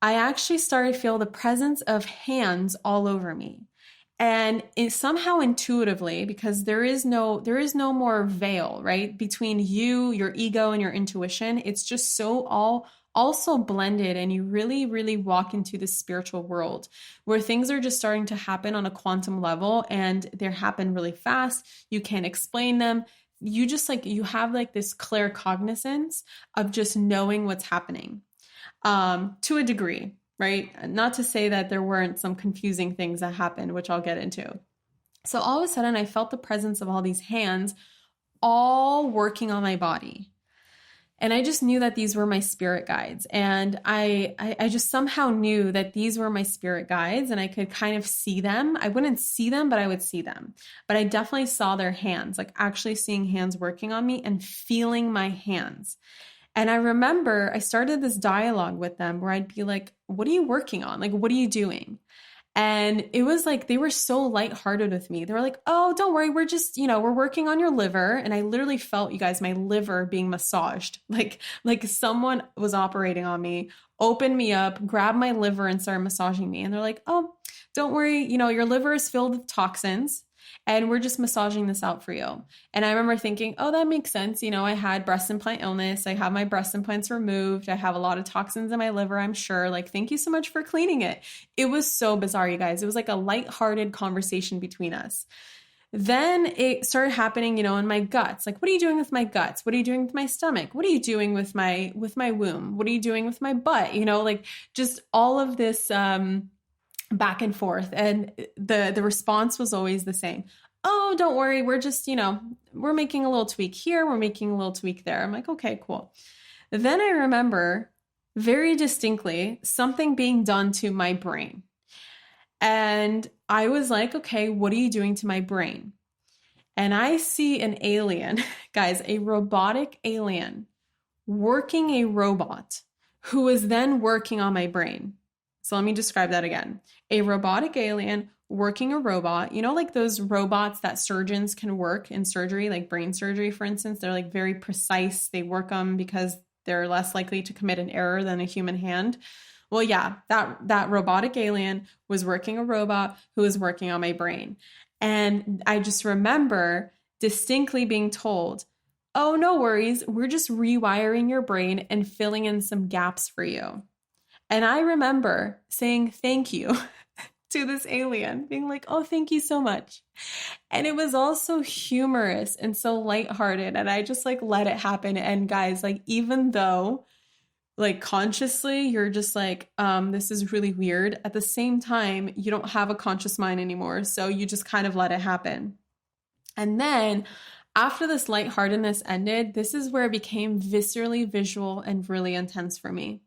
I actually started to feel the presence of hands all over me. And it somehow intuitively, because there is no more veil, right? Between you, your ego, and your intuition. It's just so all also blended, and you really walk into the spiritual world where things are just starting to happen on a quantum level and they happen really fast. You can't explain them. You just like, you have like this claircognizance of just knowing what's happening to a degree, right? Not to say that there weren't some confusing things that happened, which I'll get into. So all of a sudden I felt the presence of all these hands all working on my body. And I just knew that these were my spirit guides. And I just somehow knew that these were my spirit guides and I could kind of see them. I wouldn't see them, but I would see them. But I definitely saw their hands, like actually seeing hands working on me and feeling my hands. And I remember I started this dialogue with them where I'd be like, what are you working on? Like, what are you doing? And it was like, they were so lighthearted with me. They were like, oh, don't worry. We're just, we're working on your liver. And I literally felt, you guys, my liver being massaged. Like someone was operating on me, opened me up, grabbed my liver and started massaging me. And they're like, oh, don't worry. Your liver is filled with toxins. And we're just massaging this out for you. And I remember thinking, oh, that makes sense. I had breast implant illness. I have my breast implants removed. I have a lot of toxins in my liver, I'm sure. Like, thank you so much for cleaning it. It was so bizarre, you guys. It was like a lighthearted conversation between us. Then it started happening, in my guts. Like, what are you doing with my guts? What are you doing with my stomach? What are you doing with my womb? What are you doing with my butt? Like just all of this, back and forth. And the response was always the same. Oh, don't worry. We're just, we're making a little tweak here. We're making a little tweak there. I'm like, okay, cool. Then I remember very distinctly something being done to my brain. And I was like, okay, what are you doing to my brain? And I see an alien, guys, a robotic alien working a robot who is then working on my brain. So let me describe that again. A robotic alien working a robot, like those robots that surgeons can work in surgery, like brain surgery, for instance, they're like very precise. They work them because they're less likely to commit an error than a human hand. Well, yeah, that robotic alien was working a robot who was working on my brain. And I just remember distinctly being told, oh, no worries. We're just rewiring your brain and filling in some gaps for you. And I remember saying, thank you. to this alien, being like, oh, thank you so much. And it was all so humorous and so lighthearted. And I just like let it happen. And guys, like, even though like consciously you're just like, this is really weird, at the same time, you don't have a conscious mind anymore. So you just kind of let it happen. And then after this lightheartedness ended, this is where it became viscerally visual and really intense for me.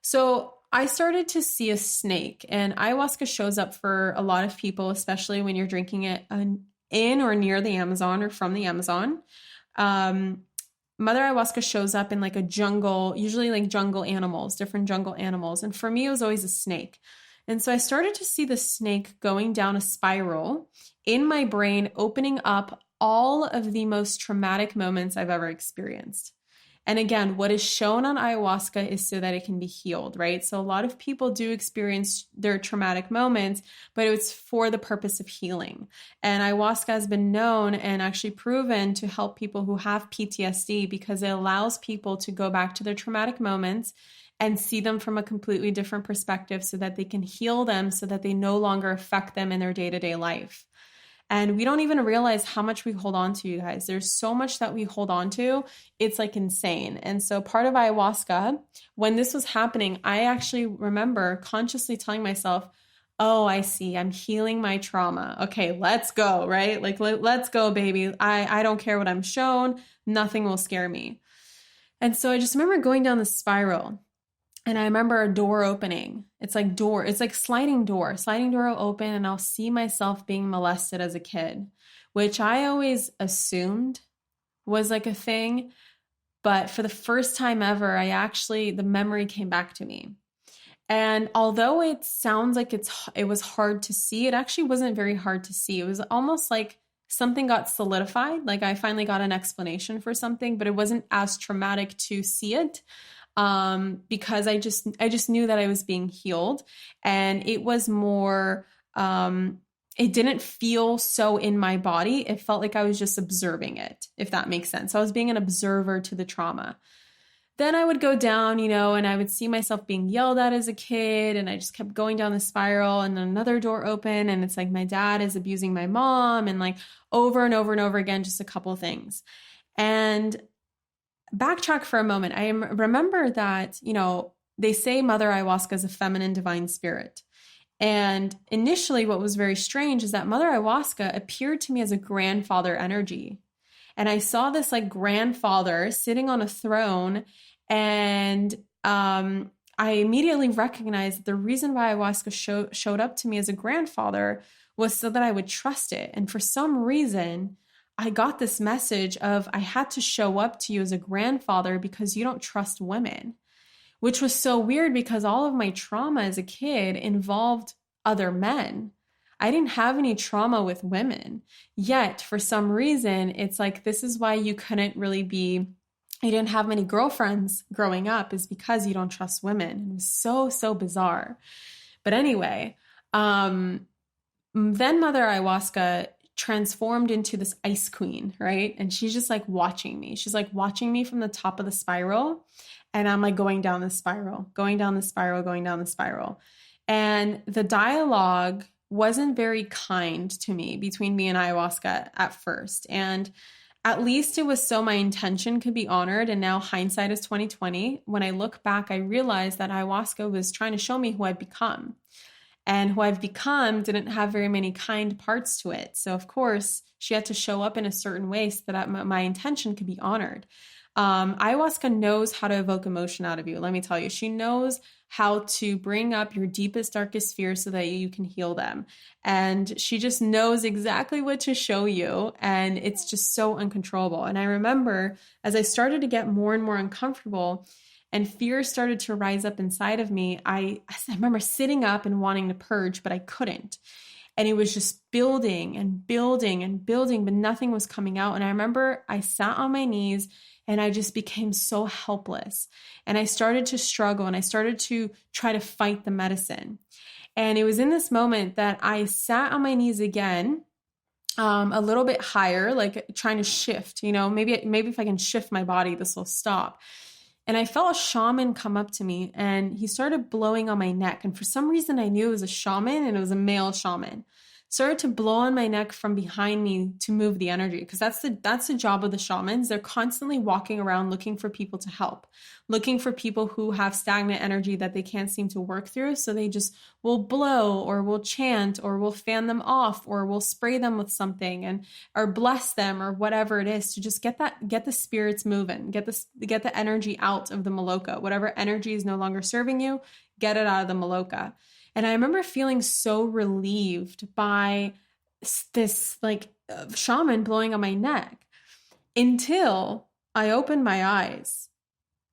So I started to see a snake, and ayahuasca shows up for a lot of people, especially when you're drinking it in or near the Amazon or from the Amazon. Mother ayahuasca shows up in like a jungle, usually like jungle animals, different jungle animals. And for me, it was always a snake. And so I started to see the snake going down a spiral in my brain, opening up all of the most traumatic moments I've ever experienced. And again, what is shown on ayahuasca is so that it can be healed, right? So a lot of people do experience their traumatic moments, but it's for the purpose of healing. And ayahuasca has been known and actually proven to help people who have PTSD because it allows people to go back to their traumatic moments and see them from a completely different perspective so that they can heal them so that they no longer affect them in their day-to-day life. And we don't even realize how much we hold on to, you guys. There's so much that we hold on to. It's like insane. And so part of ayahuasca, when this was happening, I actually remember consciously telling myself, oh, I see, I'm healing my trauma. Okay, let's go, right? Like, let's go, baby. I don't care what I'm shown. Nothing will scare me. And so I just remember going down the spiral. And I remember a door opening. It's like sliding door will open, and I'll see myself being molested as a kid, which I always assumed was like a thing. But for the first time ever, the memory came back to me. And although it sounds like it was hard to see, it actually wasn't very hard to see. It was almost like something got solidified. Like I finally got an explanation for something, but it wasn't as traumatic to see it. Because I just knew that I was being healed, and it was more, it didn't feel so in my body. It felt like I was just observing it, if that makes sense. So I was being an observer to the trauma. Then I would go down, and I would see myself being yelled at as a kid, and I just kept going down the spiral, and then another door open, and it's like my dad is abusing my mom, and like over and over and over again, just a couple things. And backtrack for a moment. I remember that, they say Mother Ayahuasca is a feminine divine spirit. And initially what was very strange is that Mother Ayahuasca appeared to me as a grandfather energy. And I saw this like grandfather sitting on a throne, and I immediately recognized that the reason why ayahuasca showed up to me as a grandfather was so that I would trust it. And for some reason, I got this message of I had to show up to you as a grandfather because you don't trust women, which was so weird because all of my trauma as a kid involved other men. I didn't have any trauma with women. Yet, for some reason, it's like this is why you didn't have many girlfriends growing up, is because you don't trust women. It was so bizarre. But anyway, then Mother Ayahuasca transformed into this ice queen, right? And she's just like watching me. She's like watching me from the top of the spiral. And I'm like going down the spiral. And the dialogue wasn't very kind to me between me and ayahuasca at first. And at least it was so my intention could be honored. And now hindsight is 2020. When I look back, I realized that ayahuasca was trying to show me who I've become. And who I've become didn't have very many kind parts to it. So of course, she had to show up in a certain way so that my intention could be honored. Ayahuasca knows how to evoke emotion out of you. Let me tell you, she knows how to bring up your deepest, darkest fears so that you can heal them. And she just knows exactly what to show you. And it's just so uncontrollable. And I remember as I started to get more and more uncomfortable, and fear started to rise up inside of me, I remember sitting up and wanting to purge, but I couldn't. And it was just building and building and building, but nothing was coming out. And I remember I sat on my knees and I just became so helpless. And I started to struggle, and I started to try to fight the medicine. And it was in this moment that I sat on my knees again, a little bit higher, like trying to shift, maybe if I can shift my body, this will stop. And I felt a shaman come up to me and he started blowing on my neck. And for some reason, I knew it was a shaman and it was a male shaman. Started to blow on my neck from behind me to move the energy, because that's the job of the shamans. They're constantly walking around looking for people to help, looking for people who have stagnant energy that they can't seem to work through. So they just will blow or will chant or will fan them off or will spray them with something and or bless them or whatever it is to just get the spirits moving, get the energy out of the maloca. Whatever energy is no longer serving you, get it out of the maloca. And I remember feeling so relieved by this shaman blowing on my neck until I opened my eyes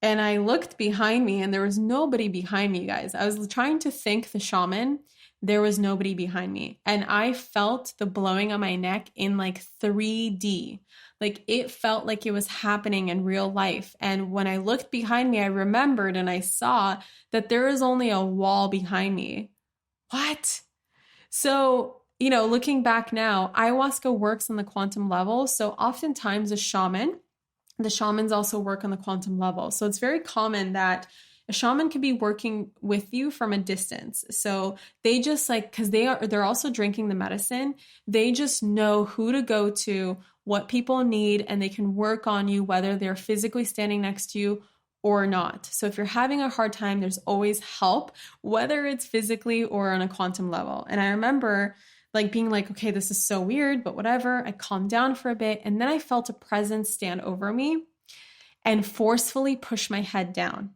and I looked behind me and there was nobody behind me, guys. I was trying to thank the shaman. There was nobody behind me. And I felt the blowing on my neck in like 3D. Like it felt like it was happening in real life. And when I looked behind me, I remembered and I saw that there is only a wall behind me. What? So, looking back now, ayahuasca works on the quantum level. So oftentimes the shamans also work on the quantum level. So it's very common that a shaman could be working with you from a distance. So they just because they're also drinking the medicine. They just know who to go to, what people need, and they can work on you, whether they're physically standing next to you or not. So if you're having a hard time, there's always help, whether it's physically or on a quantum level. And I remember being like, okay, this is so weird, but whatever. I calmed down for a bit. And then I felt a presence stand over me and forcefully push my head down.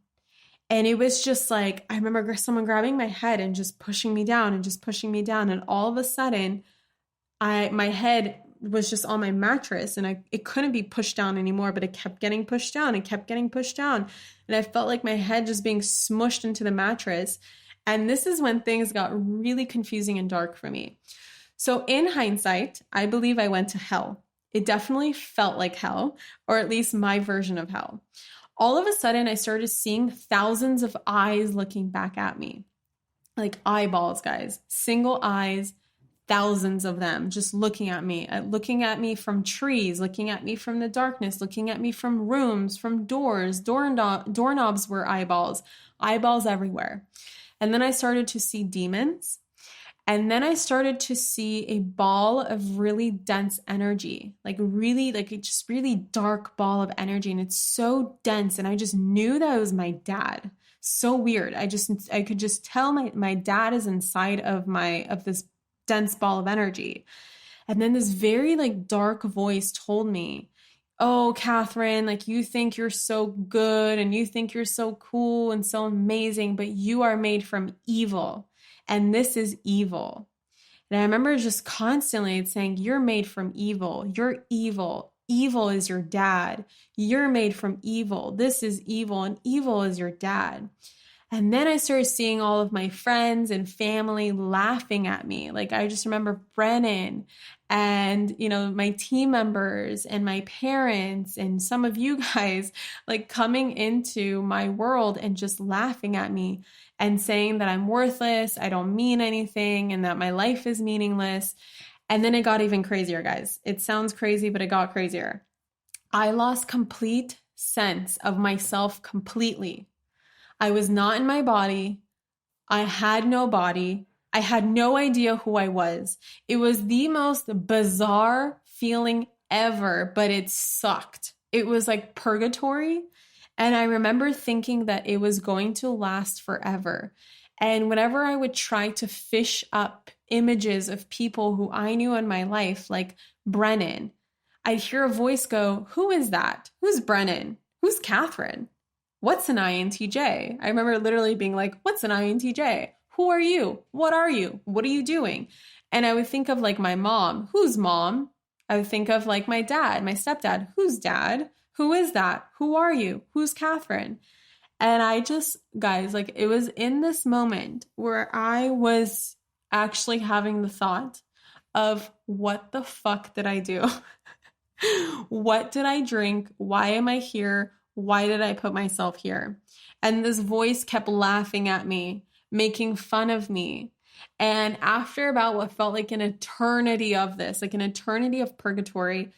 And it was just like, I remember someone grabbing my head and just pushing me down and just pushing me down. And all of a sudden, my head was just on my mattress and it couldn't be pushed down anymore, but it kept getting pushed down and kept getting pushed down. And I felt like my head just being smushed into the mattress. And this is when things got really confusing and dark for me. So in hindsight, I believe I went to hell. It definitely felt like hell, or at least my version of hell. All of a sudden, I started seeing thousands of eyes looking back at me. Like eyeballs, guys, single eyes, thousands of them just looking at me from trees, looking at me from the darkness, looking at me from rooms, from doors, doorknobs were eyeballs everywhere. And then I started to see demons. And then I started to see a ball of really dense energy, just really dark ball of energy. And it's so dense. And I just knew that it was my dad. So weird. I could just tell my dad is inside of this dense ball of energy. And then this very dark voice told me, oh, Catherine, you think you're so good and you think you're so cool and so amazing, but you are made from evil. And this is evil. And I remember just constantly saying, you're made from evil. You're evil. Evil is your dad. You're made from evil. This is evil, and evil is your dad. And then I started seeing all of my friends and family laughing at me. I just remember Brennan and, my team members and my parents and some of you guys coming into my world and just laughing at me and saying that I'm worthless, I don't mean anything, and that my life is meaningless. And then it got even crazier, guys. It sounds crazy, but it got crazier. I lost complete sense of myself completely. I was not in my body. I had no body. I had no idea who I was. It was the most bizarre feeling ever, but it sucked. It was like purgatory. And I remember thinking that it was going to last forever. And whenever I would try to fish up images of people who I knew in my life, like Brennan, I'd hear a voice go, who is that? Who's Brennan? Who's Catherine? What's an INTJ? I remember literally being like, what's an INTJ? Who are you? What are you? What are you doing? And I would think of my mom. Who's mom? I would think of my dad, my stepdad. Who's dad? Who is that? Who are you? Who's Catherine? And I just, guys, it was in this moment where I was actually having the thought of, what the fuck did I do? What did I drink? Why am I here? Why did I put myself here? And this voice kept laughing at me, making fun of me. And after about what felt like an eternity of this, an eternity of purgatory,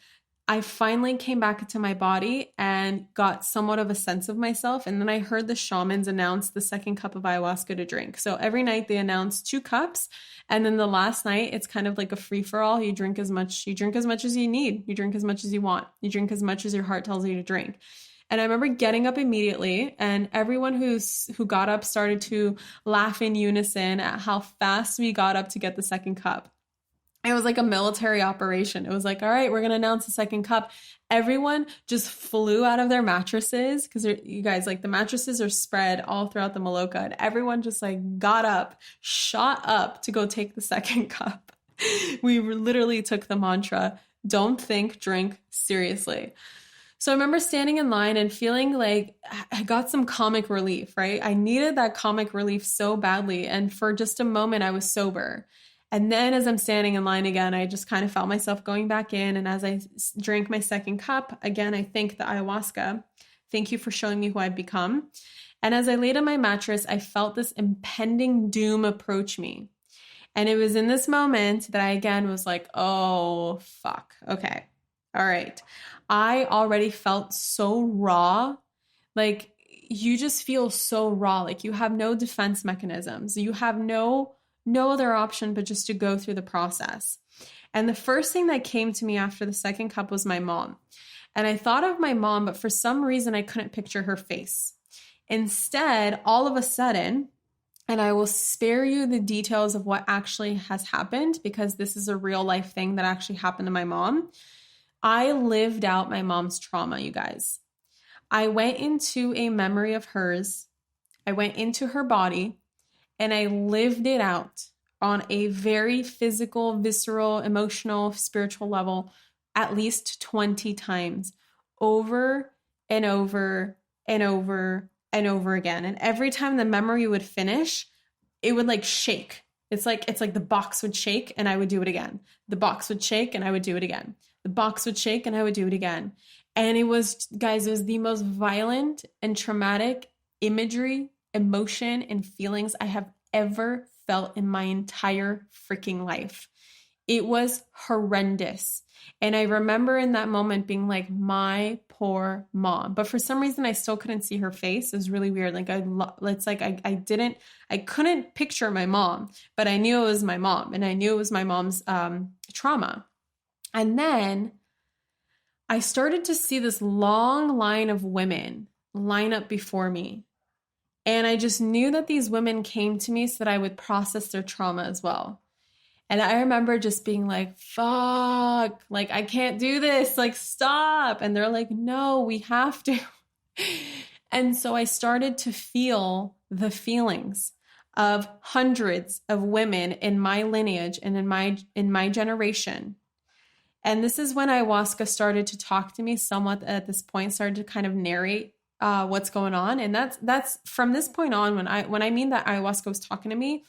I finally came back into my body and got somewhat of a sense of myself. And then I heard the shamans announce the second cup of ayahuasca to drink. So every night they announce 2 cups. And then the last night, it's kind of like a free for all. You drink as much as you need. You drink as much as you want. You drink as much as your heart tells you to drink. And I remember getting up immediately, and everyone who got up started to laugh in unison at how fast we got up to get the second cup. It was like a military operation. It was like, all right, we're going to announce the second cup. Everyone just flew out of their mattresses because you guys, like the mattresses are spread all throughout the maloca, and everyone just like got up, shot up to go take the second cup. We literally took the mantra, don't think, drink, seriously. So I remember standing in line and feeling like I got some comic relief, right? I needed that comic relief so badly. And for just a moment, I was sober. And then as I'm standing in line again, I just kind of felt myself going back in. And as I drank my second cup, again, I thanked the ayahuasca. Thank you for showing me who I've become. And as I laid on my mattress, I felt this impending doom approach me. And it was in this moment that I again was like, oh, fuck. Okay. All right. I already felt so raw. Like you just feel so raw. Like you have no defense mechanisms. You have no other option but just to go through the process. And the first thing that came to me after the second cup was my mom. And I thought of my mom, but for some reason I couldn't picture her face. Instead, all of a sudden, and I will spare you the details of what actually has happened because this is a real life thing that actually happened to my mom. I lived out my mom's trauma, you guys. I went into a memory of hers. I went into her body. And I lived it out on a very physical, visceral, emotional, spiritual level at least 20 times over and over and over and over again. And every time the memory would finish, it would like shake. It's like the box would shake and I would do it again. The box would shake and I would do it again. The box would shake and I would do it again. And it was, guys, it was the most violent and traumatic imagery, emotion, and feelings I have ever felt in my entire freaking life. It was horrendous. And I remember in that moment being like, my poor mom. But for some reason, I still couldn't see her face. It was really weird. Like I couldn't picture my mom, but I knew it was my mom, and I knew it was my mom's trauma. And then I started to see this long line of women line up before me. And I just knew that these women came to me so that I would process their trauma as well. And I remember just being like, fuck, like, I can't do this, like, stop. And they're like, no, we have to. And so I started to feel the feelings of hundreds of women in my lineage and in my generation. And this is when ayahuasca started to talk to me somewhat at this point, started to kind of narrate what's going on. And that's from this point on, when I mean that ayahuasca was talking to me,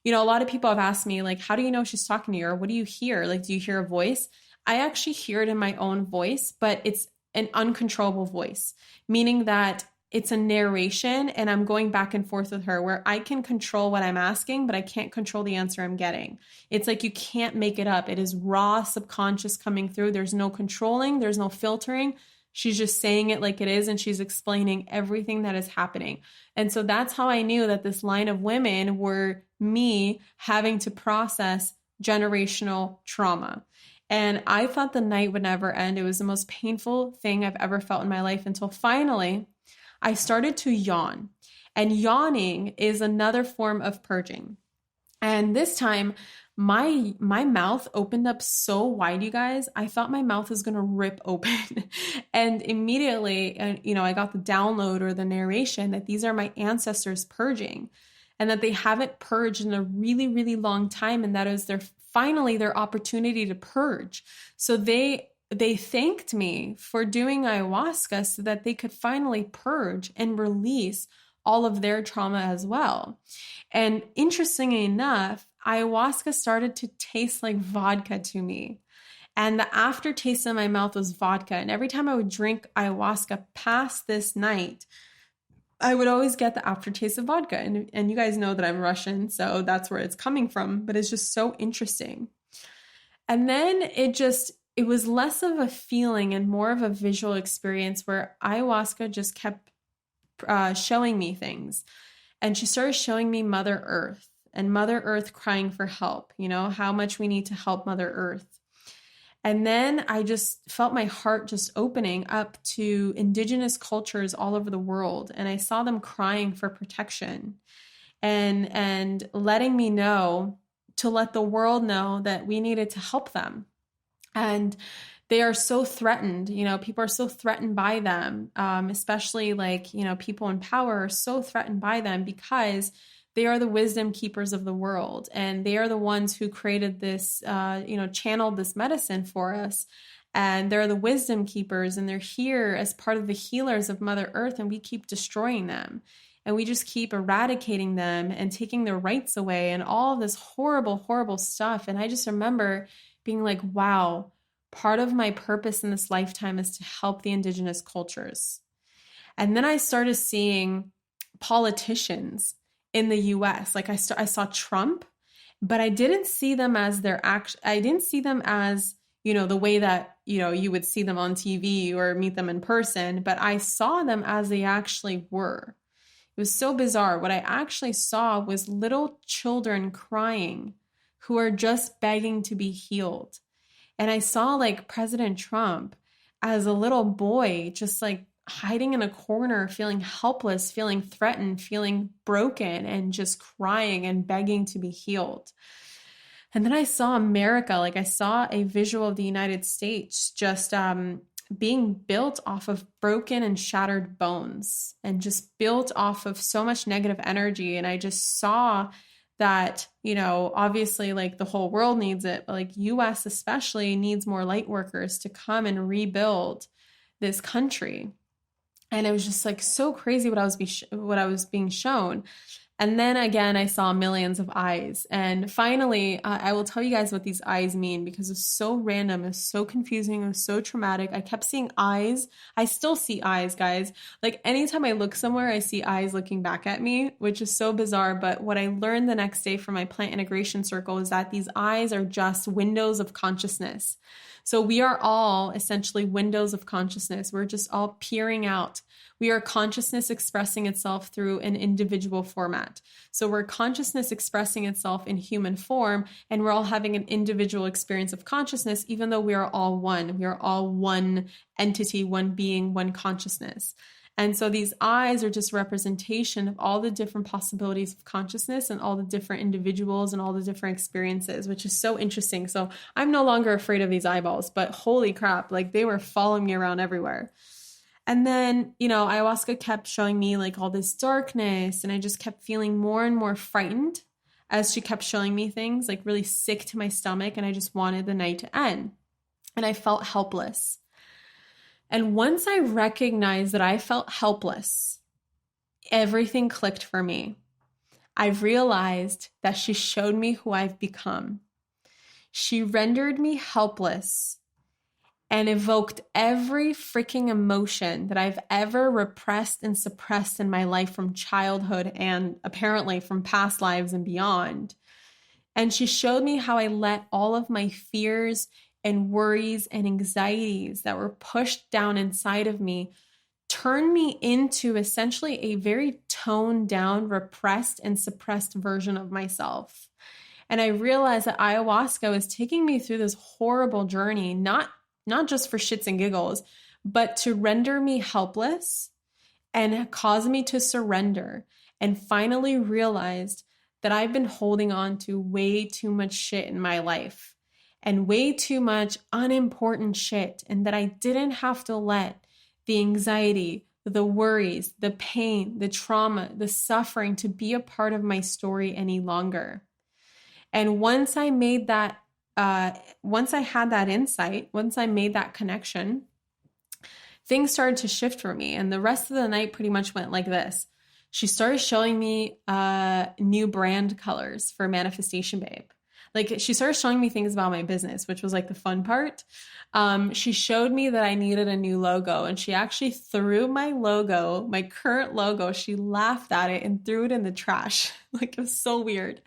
you know, a lot of people have asked me, like, how do you know she's talking to you? Or what do you hear? Like, do you hear a voice? I actually hear it in my own voice, but it's an uncontrollable voice, meaning that it's a narration and I'm going back and forth with her where I can control what I'm asking, but I can't control the answer I'm getting. It's like you can't make it up. It is raw subconscious coming through. There's no controlling. There's no filtering. She's just saying it like it is, and she's explaining everything that is happening. And so that's how I knew that this line of women were me having to process generational trauma. And I thought the night would never end. It was the most painful thing I've ever felt in my life until finally I started to yawn. And yawning is another form of purging. And this time, my mouth opened up so wide, you guys. I thought my mouth was going to rip open. And immediately, you know, I got the download or the narration that these are my ancestors purging, and that they haven't purged in a really, really long time. And that is finally their opportunity to purge. So they thanked me for doing ayahuasca so that they could finally purge and release all of their trauma as well. And interestingly enough, ayahuasca started to taste like vodka to me. And the aftertaste in my mouth was vodka. And every time I would drink ayahuasca past this night, I would always get the aftertaste of vodka. And you guys know that I'm Russian, so that's where it's coming from. But it's just so interesting. And then it was less of a feeling and more of a visual experience where ayahuasca just kept showing me things. And she started showing me Mother Earth and Mother Earth crying for help, how much we need to help Mother Earth. And then I just felt my heart just opening up to indigenous cultures all over the world. And I saw them crying for protection and letting me know to let the world know that we needed to help them. And they are so threatened, people are so threatened by them, especially people in power are so threatened by them because they are the wisdom keepers of the world. And they are the ones who created this, channeled this medicine for us. And they're the wisdom keepers, and they're here as part of the healers of Mother Earth. And we keep destroying them. And we just keep eradicating them and taking their rights away and all of this horrible, horrible stuff. And I just remember being like, wow, part of my purpose in this lifetime is to help the indigenous cultures. And then I started seeing politicians in the US. Like I saw Trump, but I didn't see them as I didn't see them as, the way that, you would see them on TV or meet them in person, but I saw them as they actually were. It was so bizarre. What I actually saw was little children crying who are just begging to be healed. And I saw President Trump as a little boy, just hiding in a corner, feeling helpless, feeling threatened, feeling broken, and just crying and begging to be healed. And then I saw America, I saw a visual of the United States just being built off of broken and shattered bones and just built off of so much negative energy. And I just saw that, obviously the whole world needs it, but US especially needs more light workers to come and rebuild this country. And it was just so crazy what I was being shown. And then again, I saw millions of eyes. And finally, I will tell you guys what these eyes mean because it's so random. It's so confusing. It was so traumatic. I kept seeing eyes. I still see eyes, guys. Anytime I look somewhere, I see eyes looking back at me, which is so bizarre. But what I learned the next day from my plant integration circle is that these eyes are just windows of consciousness. So we are all essentially windows of consciousness. We're just all peering out. We are consciousness expressing itself through an individual format. So we're consciousness expressing itself in human form, and we're all having an individual experience of consciousness, even though we are all one. We are all one entity, one being, one consciousness. And so these eyes are just representation of all the different possibilities of consciousness and all the different individuals and all the different experiences, which is so interesting. So I'm no longer afraid of these eyeballs, but holy crap, they were following me around everywhere. And then, ayahuasca kept showing me all this darkness, and I just kept feeling more and more frightened as she kept showing me things, really sick to my stomach, and I just wanted the night to end. And I felt helpless. And once I recognized that I felt helpless, everything clicked for me. I realized that she showed me who I've become. She rendered me helpless and evoked every freaking emotion that I've ever repressed and suppressed in my life from childhood and apparently from past lives and beyond. And she showed me how I let all of my fears and worries and anxieties that were pushed down inside of me turn me into essentially a very toned down, repressed and suppressed version of myself. And I realized that ayahuasca was taking me through this horrible journey, not just for shits and giggles, but to render me helpless and cause me to surrender, and finally realized that I've been holding on to way too much shit in my life and way too much unimportant shit, and that I didn't have to let the anxiety, the worries, the pain, the trauma, the suffering to be a part of my story any longer. And once I made that once I had that insight, once I made that connection, things started to shift for me. And the rest of the night pretty much went like this. She started showing me new brand colors for Manifestation Babe. She started showing me things about my business, which was the fun part. She showed me that I needed a new logo, and she actually threw my logo, my current logo, she laughed at it and threw it in the trash. It was so weird.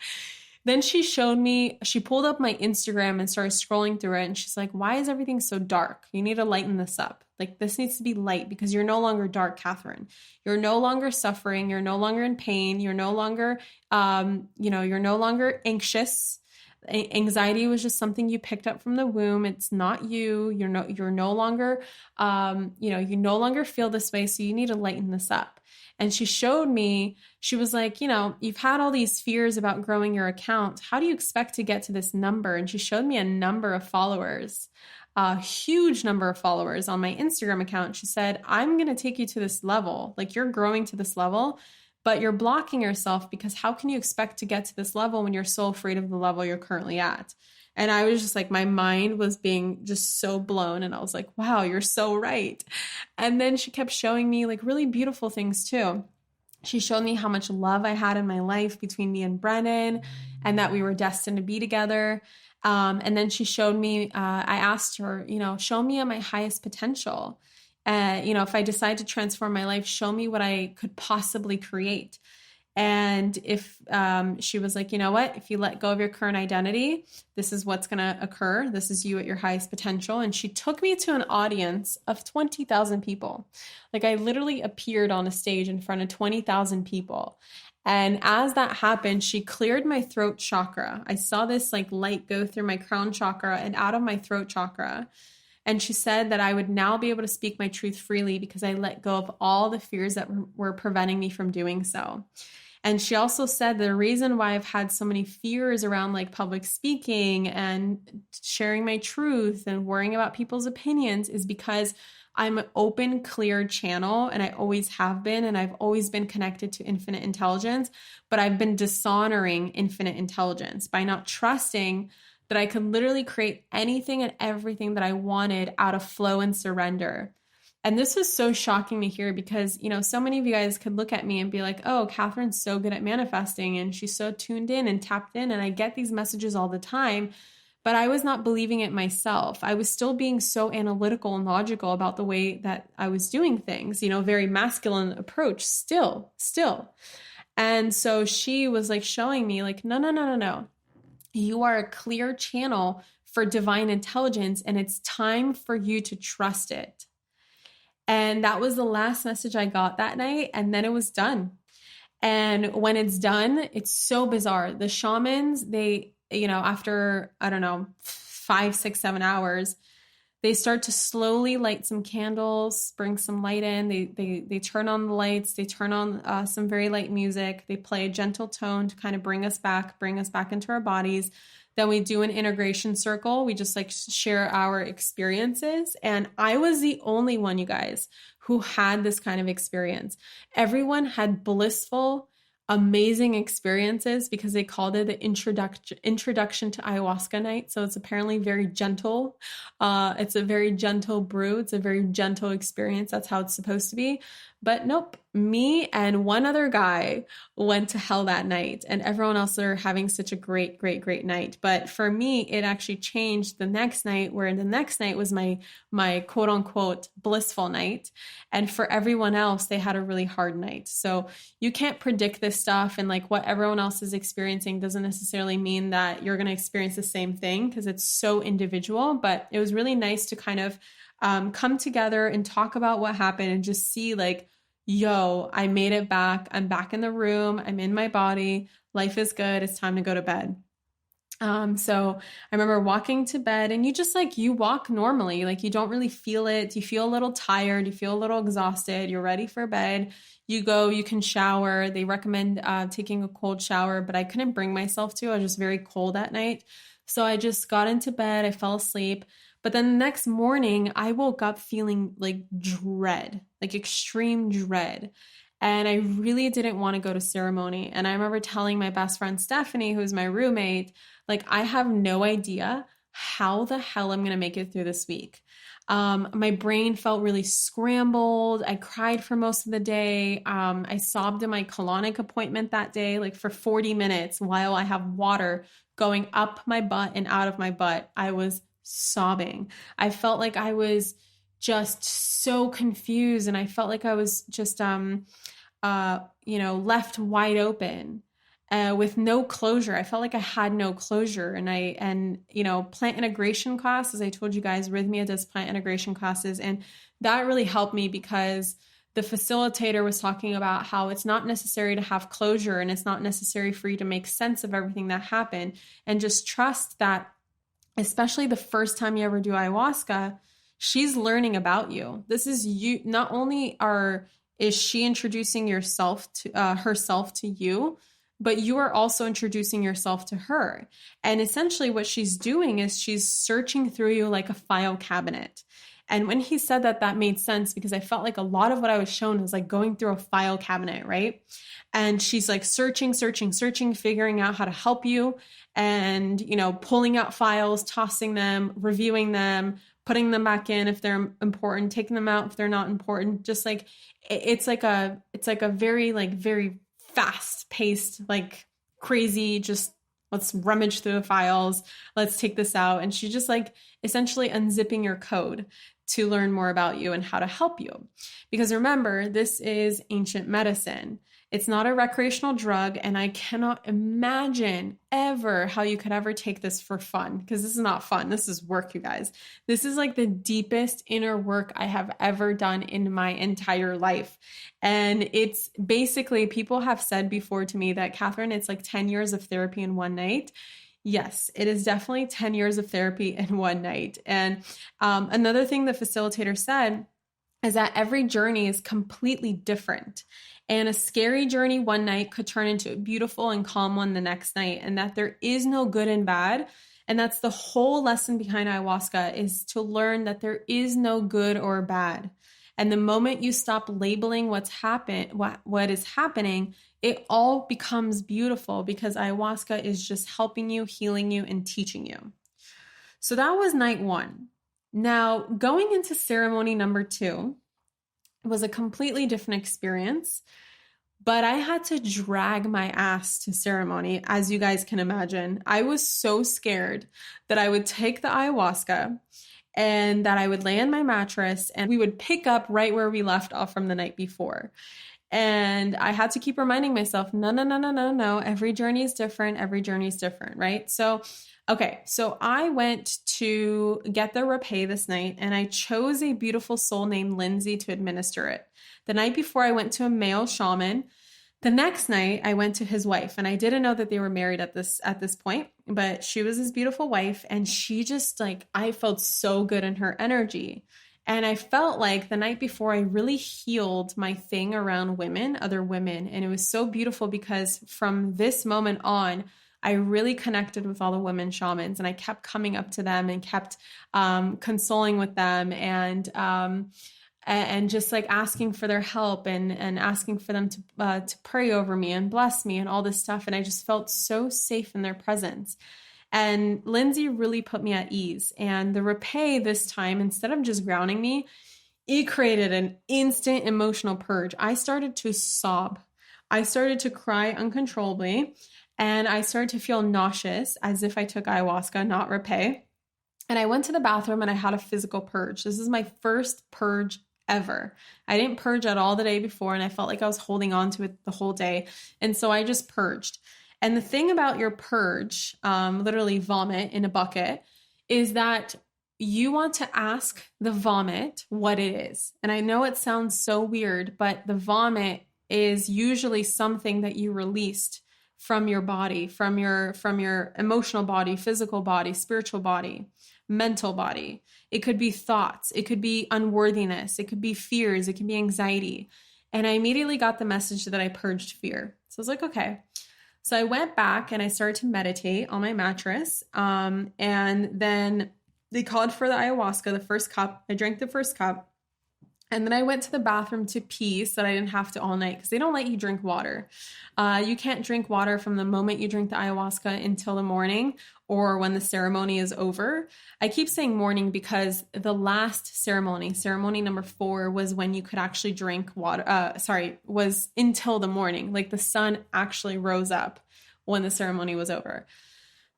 Then she pulled up my Instagram and started scrolling through it. And she's like, why is everything so dark? You need to lighten this up. Like, this needs to be light because you're no longer dark, Catherine. You're no longer suffering. You're no longer in pain. You're no longer, you're no longer anxious. Anxiety was just something you picked up from the womb. It's not you. You're no longer, you no longer feel this way. So you need to lighten this up. And she showed me, she was like, you've had all these fears about growing your account. How do you expect to get to this number? And she showed me a number of followers, a huge number of followers on my Instagram account. She said, I'm going to take you to this level. Like, you're growing to this level, but you're blocking yourself because how can you expect to get to this level when you're so afraid of the level you're currently at? And I was just like, my mind was being just so blown. And I was like, wow, you're so right. And then she kept showing me like really beautiful things too. She showed me how much love I had in my life between me and Brennan and that we were destined to be together. And then she showed me, I asked her, show me at my highest potential. If I decide to transform my life, show me what I could possibly create. And if she was like, you know what, if you let go of your current identity, this is what's going to occur. This is you at your highest potential. And she took me to an audience of 20,000 people. Like, I literally appeared on a stage in front of 20,000 people. And as that happened, she cleared my throat chakra. I saw this like light go through my crown chakra and out of my throat chakra. And she said that I would now be able to speak my truth freely because I let go of all the fears that were preventing me from doing so. And she also said the reason why I've had so many fears around like public speaking and sharing my truth and worrying about people's opinions is because I'm an open, clear channel, and I always have been, and I've always been connected to infinite intelligence, but I've been dishonoring infinite intelligence by not trusting that I could literally create anything and everything that I wanted out of flow and surrender. And this was so shocking to hear because, so many of you guys could look at me and be like, oh, Catherine's so good at manifesting and she's so tuned in and tapped in. And I get these messages all the time, but I was not believing it myself. I was still being so analytical and logical about the way that I was doing things, very masculine approach still. And so she was like showing me like, no. You are a clear channel for divine intelligence and it's time for you to trust it. And that was the last message I got that night. And then it was done. And when it's done, it's so bizarre. The shamans, they, after, 5, 6, 7 hours, they start to slowly light some candles, bring some light in. They turn on the lights. They turn on some very light music. They play a gentle tone to kind of bring us back into our bodies. Then we do an integration circle. We just like share our experiences. And I was the only one, you guys, who had this kind of experience. Everyone had blissful, amazing experiences because they called it the introduction to ayahuasca night. So it's apparently very gentle. It's a very gentle brew. It's a very gentle experience. That's how it's supposed to be. But nope, me and one other guy went to hell that night, and everyone else are having such a great night. But for me, it actually changed the next night, where the next night was my quote unquote blissful night. And for everyone else, they had a really hard night. So you can't predict this stuff, and like what everyone else is experiencing doesn't necessarily mean that you're going to experience the same thing because it's so individual. But it was really nice to kind of come together and talk about what happened and just see like, yo, I made it back. I'm back in the room. I'm in my body. Life is good. It's time to go to bed. So I remember walking to bed, and you walk normally, like you don't really feel it. You feel a little tired. You feel a little exhausted. You're ready for bed. You go, you can shower. They recommend taking a cold shower, but I couldn't bring myself to. I was just very cold at night. So I just got into bed. I fell asleep. But then the next morning, I woke up feeling like dread, like extreme dread. And I really didn't want to go to ceremony. And I remember telling my best friend, Stephanie, who's my roommate, like, I have no idea how the hell I'm going to make it through this week. My brain felt really scrambled. I cried for most of the day. I sobbed in my colonic appointment that day, like for 40 minutes while I have water going up my butt and out of my butt. I was sobbing. I felt like I was just so confused, and I felt like I was just, left wide open. with no closure. I felt like I had no closure. And plant integration class, as I told you guys, Rhythmia does plant integration classes. And that really helped me because the facilitator was talking about how it's not necessary to have closure and it's not necessary for you to make sense of everything that happened, and just trust that, especially the first time you ever do ayahuasca, she's learning about you. This is you. Not only is she introducing herself to you, but you are also introducing yourself to her. And essentially what she's doing is she's searching through you like a file cabinet. And when he said that, that made sense, because I felt like a lot of what I was shown was like going through a file cabinet, right? And she's like searching, figuring out how to help you, and, pulling out files, tossing them, reviewing them, putting them back in if they're important, taking them out if they're not important. Just like, it's like a very fast paced, like crazy, just let's rummage through the files. Let's take this out. And she just like essentially unzipping your code to learn more about you and how to help you. Because remember, this is ancient medicine. It's not a recreational drug. And I cannot imagine ever how you could ever take this for fun, because this is not fun. This is work, you guys. This is like the deepest inner work I have ever done in my entire life. And it's basically, people have said before to me that, Catherine, it's like 10 years of therapy in one night. Yes, it is definitely 10 years of therapy in one night. And another thing the facilitator said is that every journey is completely different. And a scary journey one night could turn into a beautiful and calm one the next night. And that there is no good and bad. And that's the whole lesson behind ayahuasca, is to learn that there is no good or bad. And the moment you stop labeling what is happening, it all becomes beautiful, because ayahuasca is just helping you, healing you, and teaching you. So that was night one. Now, going into ceremony number 2 was a completely different experience, but I had to drag my ass to ceremony, as you guys can imagine. I was so scared that I would take the ayahuasca and that I would lay on my mattress and we would pick up right where we left off from the night before. And I had to keep reminding myself, no. Every journey is different. Right? So I went to get the rapé this night, and I chose a beautiful soul named Lindsay to administer it. The night before, I went to a male shaman. The next night, I went to his wife, and I didn't know that they were married at this point, but she was his beautiful wife, and she just I felt so good in her energy. And I felt like the night before, I really healed my thing around other women. And it was so beautiful, because from this moment on, I really connected with all the women shamans, and I kept coming up to them and kept consoling with them, and just like asking for their help and asking for them to pray over me and bless me and all this stuff. And I just felt so safe in their presence. And Lindsay really put me at ease. And the rapé this time, instead of just grounding me, it created an instant emotional purge. I started to sob. I started to cry uncontrollably. And I started to feel nauseous, as if I took ayahuasca, not rapé. And I went to the bathroom and I had a physical purge. This is my first purge ever. I didn't purge at all the day before, and I felt like I was holding on to it the whole day. And so I just purged. And the thing about your purge, literally vomit in a bucket, is that you want to ask the vomit what it is. And I know it sounds so weird, but the vomit is usually something that you released from your body, from your emotional body, physical body, spiritual body, mental body. It could be thoughts. It could be unworthiness. It could be fears. It could be anxiety. And I immediately got the message that I purged fear. So I was like, okay. So I went back and I started to meditate on my mattress. And then they called for the ayahuasca, the first cup. I drank the first cup. And then I went to the bathroom to pee so that I didn't have to all night, because they don't let you drink water. You can't drink water from the moment you drink the ayahuasca until the morning, or when the ceremony is over. I keep saying morning because the last ceremony number 4, was when you could actually drink water. Was until the morning. Like the sun actually rose up when the ceremony was over.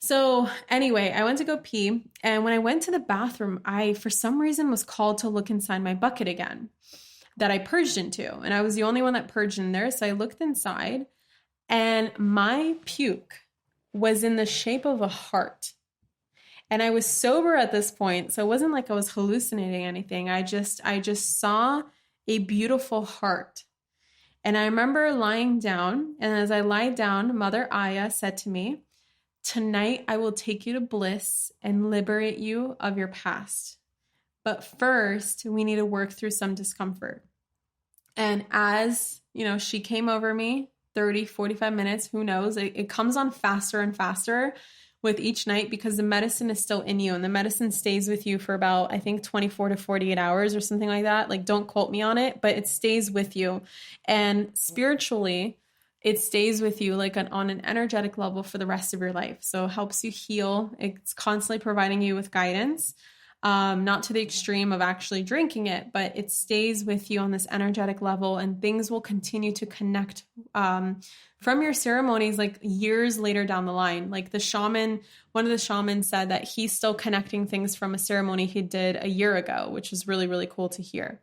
So anyway, I went to go pee, and when I went to the bathroom, I, for some reason, was called to look inside my bucket again that I purged into, and I was the only one that purged in there. So I looked inside, And my puke was in the shape of a heart. And I was sober at this point, so it wasn't like I was hallucinating anything. I just saw a beautiful heart. And I remember lying down, and as I lied down, Mother Aya said to me, "Tonight I will take you to bliss and liberate you of your past. But first, we need to work through some discomfort." And as, she came over me, 30, 45 minutes, who knows? It comes on faster and faster with each night because the medicine is still in you, and the medicine stays with you for about, I think, 24 to 48 hours or something like that. Like, don't quote me on it, but it stays with you. And spiritually, it stays with you like on an energetic level for the rest of your life. So it helps you heal. It's constantly providing you with guidance. Not to the extreme of actually drinking it, but it stays with you on this energetic level, and things will continue to connect from your ceremonies like years later down the line. Like one of the shamans said that he's still connecting things from a ceremony he did a year ago, which is really, really cool to hear.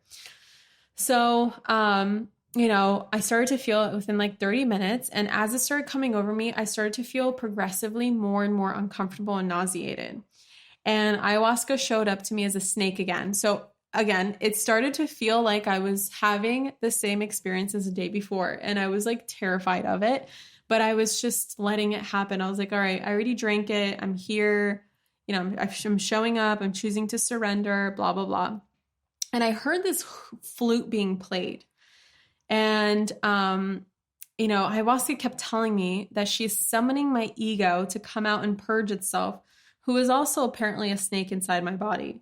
So, I started to feel it within like 30 minutes. And as it started coming over me, I started to feel progressively more and more uncomfortable and nauseated. And ayahuasca showed up to me as a snake again. So again, it started to feel like I was having the same experience as the day before. And I was like terrified of it, but I was just letting it happen. I was like, all right, I already drank it. I'm here. I'm showing up. I'm choosing to surrender, blah, blah, blah. And I heard this flute being played. And, ayahuasca kept telling me that she's summoning my ego to come out and purge itself, who is also apparently a snake inside my body.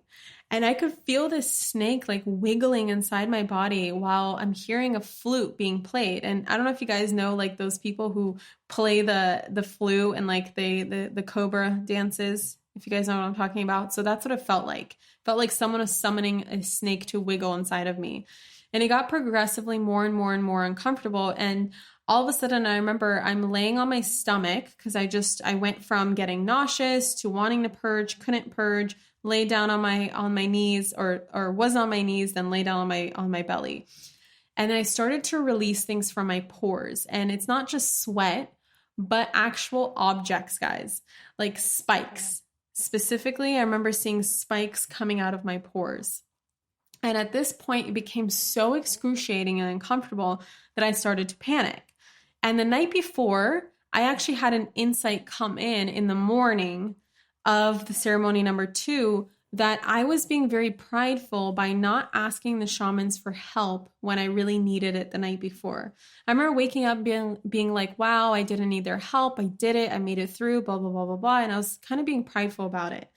And I could feel this snake like wiggling inside my body while I'm hearing a flute being played. And I don't know if you guys know like those people who play the flute and like the cobra dances, if you guys know what I'm talking about. So that's what it felt like. It felt like someone was summoning a snake to wiggle inside of me. And it got progressively more and more and more uncomfortable. And all of a sudden, I remember I'm laying on my stomach because I went from getting nauseous to wanting to purge, couldn't purge, lay down on my knees or was on my knees, then lay down on my belly. And I started to release things from my pores. And it's not just sweat, but actual objects, guys, like spikes. Specifically, I remember seeing spikes coming out of my pores. And at this point, it became so excruciating and uncomfortable that I started to panic. And the night before, I actually had an insight come in the morning of the ceremony number 2 that I was being very prideful by not asking the shamans for help when I really needed it the night before. I remember waking up being like, wow, I didn't need their help. I did it. I made it through, blah, blah, blah, blah, blah. And I was kind of being prideful about it.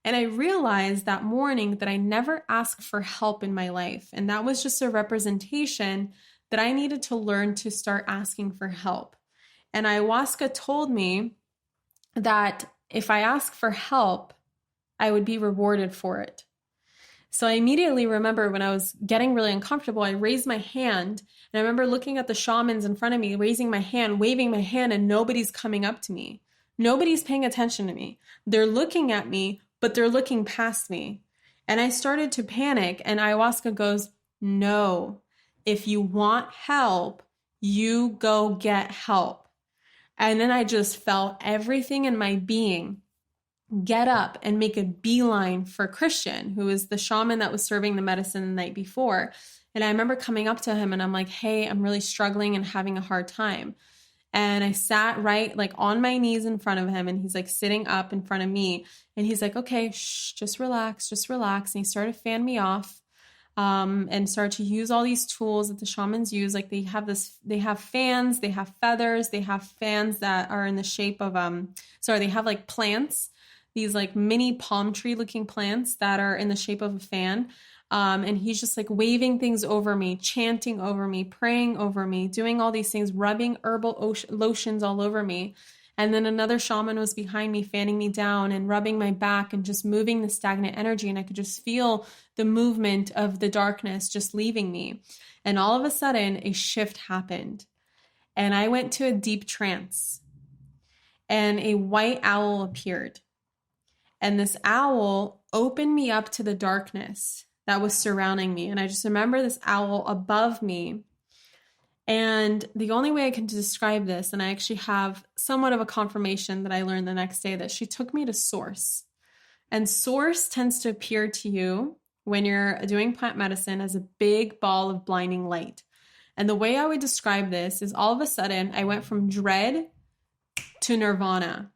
And I realized that morning that I never asked for help in my life. And that was just a representation that I needed to learn to start asking for help. And ayahuasca told me that if I ask for help, I would be rewarded for it. So I immediately remember when I was getting really uncomfortable, I raised my hand. And I remember looking at the shamans in front of me, raising my hand, waving my hand, and nobody's coming up to me. Nobody's paying attention to me. They're looking at me, but they're looking past me. And I started to panic, and ayahuasca goes, no, if you want help, you go get help. And then I just felt everything in my being get up and make a beeline for Christian, who is the shaman that was serving the medicine the night before. And I remember coming up to him and I'm like, hey, I'm really struggling and having a hard time. And I sat right like on my knees in front of him, and he's like sitting up in front of me. And he's like, okay, just relax, just relax. And he started to fan me off. And start to use all these tools that the shamans use. Like they have fans, they have feathers, they have fans that are in the shape of, they have like plants, these like mini palm tree looking plants that are in the shape of a fan. And he's just like waving things over me, chanting over me, praying over me, doing all these things, rubbing herbal lotions all over me. And then another shaman was behind me, fanning me down and rubbing my back and just moving the stagnant energy. And I could just feel the movement of the darkness just leaving me. And all of a sudden, a shift happened. And I went to a deep trance. And a white owl appeared. And this owl opened me up to the darkness that was surrounding me. And I just remember this owl above me. And the only way I can describe this, and I actually have somewhat of a confirmation that I learned the next day, that she took me to source. And source tends to appear to you when you're doing plant medicine as a big ball of blinding light. And the way I would describe this is all of a sudden I went from dread to nirvana.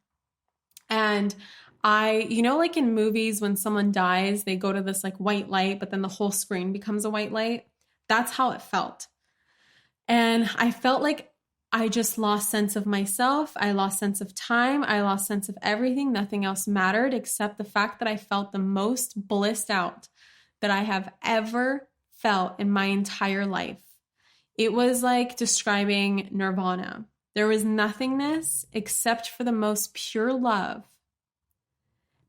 And like in movies, when someone dies, they go to this like white light, but then the whole screen becomes a white light. That's how it felt. And I felt like I just lost sense of myself. I lost sense of time. I lost sense of everything. Nothing else mattered except the fact that I felt the most blissed out that I have ever felt in my entire life. It was like describing nirvana. There was nothingness except for the most pure love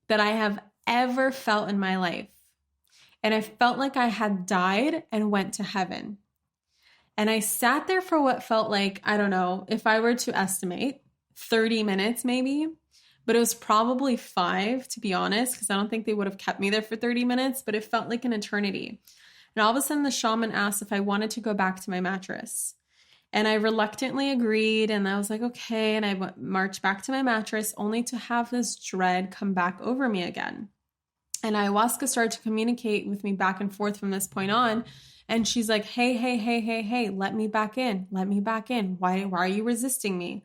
that I have ever felt in my life. And I felt like I had died and went to heaven. And I sat there for what felt like, I don't know, if I were to estimate, 30 minutes maybe, but it was probably 5, to be honest, because I don't think they would have kept me there for 30 minutes, but it felt like an eternity. And all of a sudden the shaman asked if I wanted to go back to my mattress. And I reluctantly agreed, and I was like, okay, and I marched back to my mattress only to have this dread come back over me again. And ayahuasca started to communicate with me back and forth from this point on. And she's like, hey, let me back in. Let me back in. Why are you resisting me?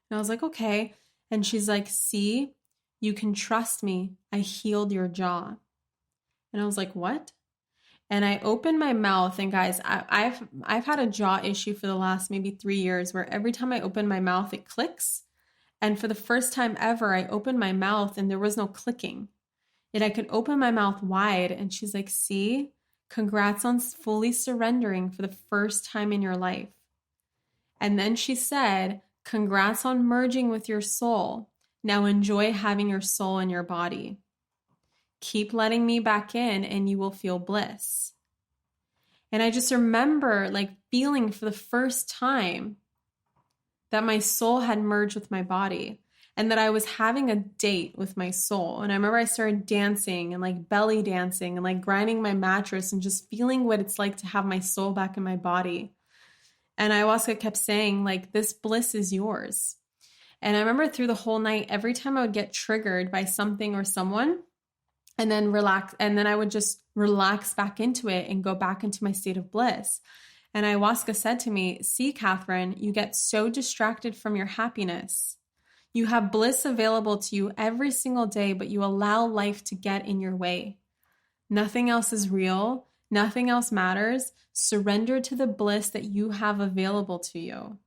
And I was like, okay. And she's like, see, you can trust me. I healed your jaw. And I was like, what? And I opened my mouth, and guys, I've had a jaw issue for the last maybe 3 years where every time I open my mouth, it clicks. And for the first time ever, I opened my mouth and there was no clicking. And I could open my mouth wide, and she's like, see, congrats on fully surrendering for the first time in your life. And then she said, congrats on merging with your soul. Now enjoy having your soul in your body. Keep letting me back in and you will feel bliss. And I just remember like feeling for the first time that my soul had merged with my body. And that I was having a date with my soul. And I remember I started dancing and like belly dancing and like grinding my mattress and just feeling what it's like to have my soul back in my body. And ayahuasca kept saying like, this bliss is yours. And I remember through the whole night, every time I would get triggered by something or someone and then relax, and then I would just relax back into it and go back into my state of bliss. And ayahuasca said to me, see, Catherine, you get so distracted from your happiness. You have bliss available to you every single day, but you allow life to get in your way. Nothing else is real. Nothing else matters. Surrender to the bliss that you have available to you.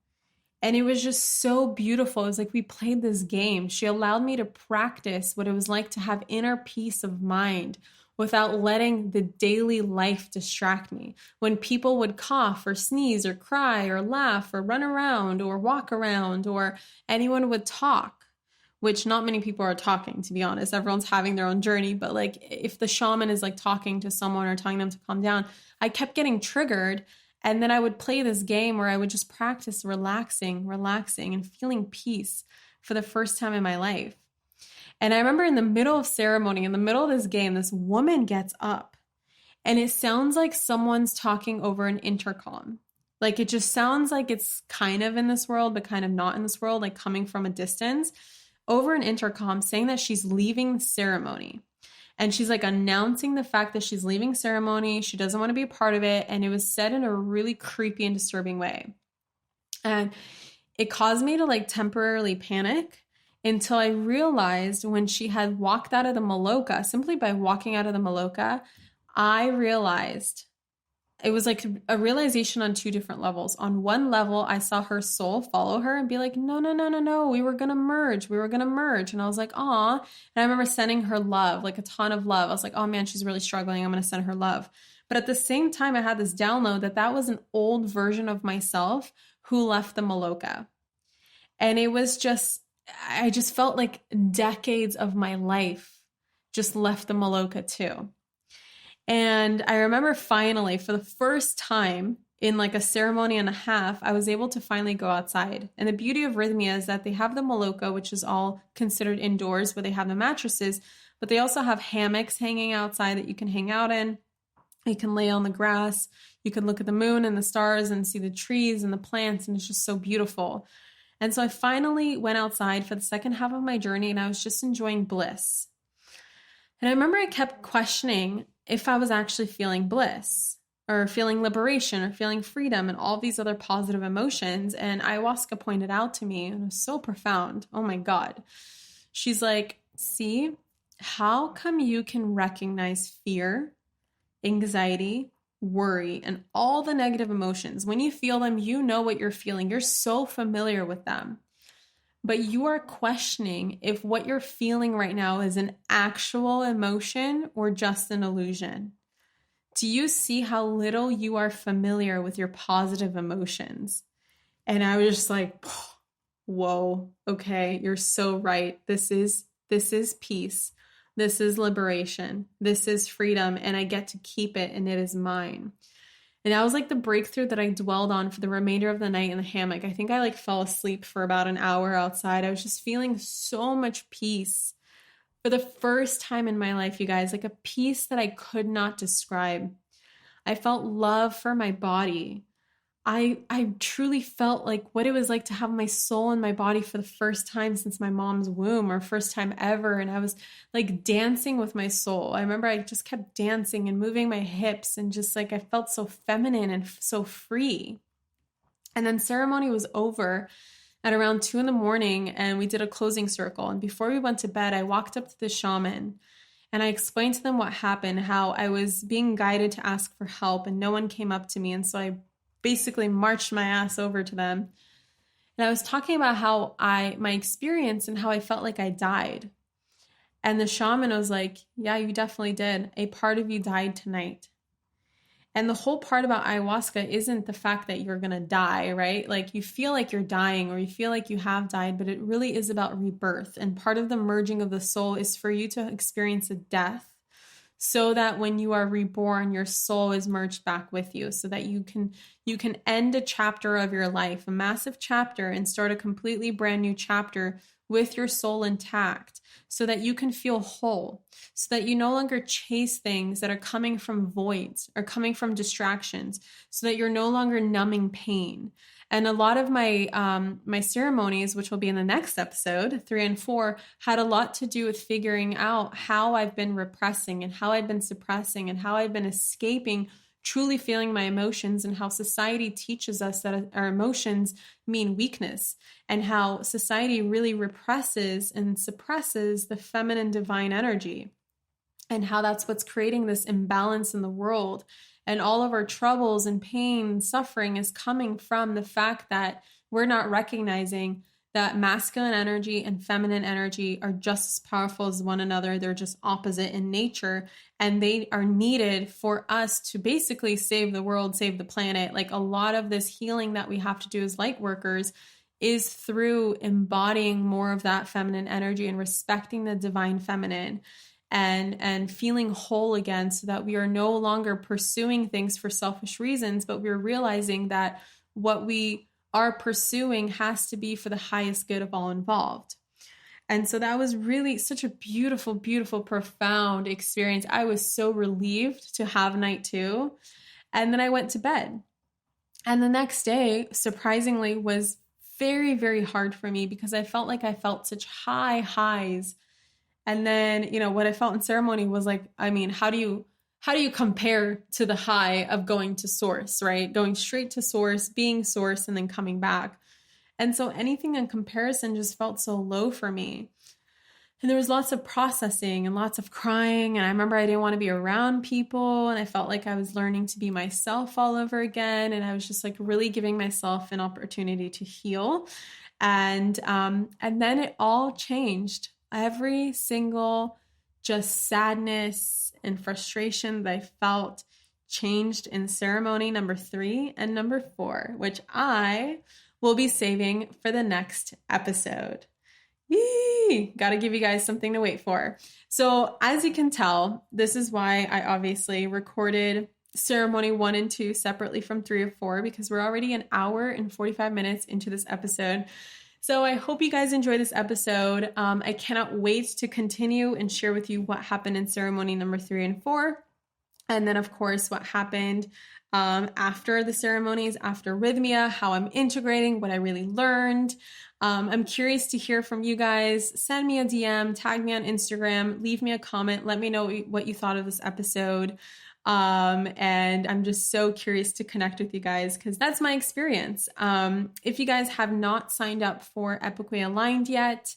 And it was just so beautiful. It was like we played this game. She allowed me to practice what it was like to have inner peace of mind without letting the daily life distract me. When people would cough or sneeze or cry or laugh or run around or walk around or anyone would talk, which not many people are talking, to be honest. Everyone's having their own journey. But like if the shaman is like talking to someone or telling them to calm down, I kept getting triggered. And then I would play this game where I would just practice relaxing and feeling peace for the first time in my life. And I remember in the middle of ceremony, in the middle of this game, this woman gets up and it sounds like someone's talking over an intercom. Like it just sounds like it's kind of in this world, but kind of not in this world, like coming from a distance over an intercom saying that she's leaving the ceremony. And she's like announcing the fact that she's leaving ceremony. She doesn't want to be a part of it. And it was said in a really creepy and disturbing way. And it caused me to like temporarily panic until I realized when she had walked out of the maloca, simply by walking out of the maloca, I realized it was like a realization on 2 different levels. On one level, I saw her soul follow her and be like, no. We were going to merge. And I was like, aw. And I remember sending her love, like a ton of love. I was like, oh man, she's really struggling. I'm going to send her love. But at the same time, I had this download that was an old version of myself who left the maloca. And it was just, I just felt like decades of my life just left the maloca too. And I remember finally, for the first time in like a ceremony and a half, I was able to finally go outside. And the beauty of Rhythmia is that they have the maloca, which is all considered indoors, where they have the mattresses, but they also have hammocks hanging outside that you can hang out in. You can lay on the grass, you can look at the moon and the stars and see the trees and the plants, and it's just so beautiful. And so I finally went outside for the second half of my journey, and I was just enjoying bliss. And I remember I kept questioning if I was actually feeling bliss or feeling liberation or feeling freedom and all these other positive emotions. And ayahuasca pointed out to me, and it was so profound. Oh my God. She's like, see, how come you can recognize fear, anxiety, worry, and all the negative emotions? When you feel them, you know what you're feeling. You're so familiar with them. But you are questioning if what you're feeling right now is an actual emotion or just an illusion. Do you see how little you are familiar with your positive emotions? And I was just like, whoa, okay, you're so right. This is peace. This is liberation. This is freedom, and I get to keep it, and it is mine. And that was like the breakthrough that I dwelled on for the remainder of the night in the hammock. I think I fell asleep for about an hour outside. I was just feeling so much peace for the first time in my life, you guys, like a peace that I could not describe. I felt love for my body. I truly felt like what it was like to have my soul in my body for the first time since my mom's womb, or first time ever. And I was like dancing with my soul. I remember I just kept dancing and moving my hips, and just like I felt so feminine and so free. And then ceremony was over at around 2 a.m, and we did a closing circle. And before we went to bed, I walked up to the shaman and I explained to them what happened, how I was being guided to ask for help and no one came up to me. And so I basically marched my ass over to them. And I was talking about how my experience and how I felt like I died. And the shaman was like, yeah, you definitely did. A part of you died tonight. And the whole part about ayahuasca isn't the fact that you're going to die, right? Like you feel like you're dying or you feel like you have died, but it really is about rebirth. And part of the merging of the soul is for you to experience a death, so that when you are reborn, your soul is merged back with you, so that you can end a chapter of your life, a massive chapter, and start a completely brand new chapter with your soul intact, so that you can feel whole, so that you no longer chase things that are coming from voids or coming from distractions, so that you're no longer numbing pain. And a lot of my my ceremonies, which will be in the next episode, 3 and 4, had a lot to do with figuring out how I've been repressing and how I've been suppressing and how I've been escaping truly feeling my emotions, and how society teaches us that our emotions mean weakness, and how society really represses and suppresses the feminine divine energy, and how that's what's creating this imbalance in the world. And all of our troubles and pain and suffering is coming from the fact that we're not recognizing that masculine energy and feminine energy are just as powerful as one another. They're just opposite in nature, and they are needed for us to basically save the world, save the planet. Like a lot of this healing that we have to do as light workers is through embodying more of that feminine energy and respecting the divine feminine. And feeling whole again, so that we are no longer pursuing things for selfish reasons, but we're realizing that what we are pursuing has to be for the highest good of all involved. And so that was really such a beautiful, beautiful, profound experience. I was so relieved to have night 2. And then I went to bed. And the next day, surprisingly, was very, very hard for me, because I felt like I felt such high highs. And then, what I felt in ceremony was like, I mean, how do you compare to the high of going to source, right? Going straight to source, being source, and then coming back. And so anything in comparison just felt so low for me. And there was lots of processing and lots of crying. And I remember I didn't want to be around people. And I felt like I was learning to be myself all over again. And I was just like really giving myself an opportunity to heal. And then it all changed. Every single just sadness and frustration that I felt changed in ceremony number 3 and number 4, which I will be saving for the next episode. Yee! Got to give you guys something to wait for. So as you can tell, this is why I obviously recorded ceremony 1 and 2 separately from 3 or 4, because we're already an hour and 45 minutes into this episode. So I hope you guys enjoy this episode. I cannot wait to continue and share with you what happened in ceremony number 3 and 4. And then, of course, what happened after the ceremonies, after Rhythmia, how I'm integrating, what I really learned. I'm curious to hear from you guys. Send me a DM, tag me on Instagram, leave me a comment, let me know what you thought of this episode. And I'm just so curious to connect with you guys because that's my experience. If you guys have not signed up for Epically Aligned yet,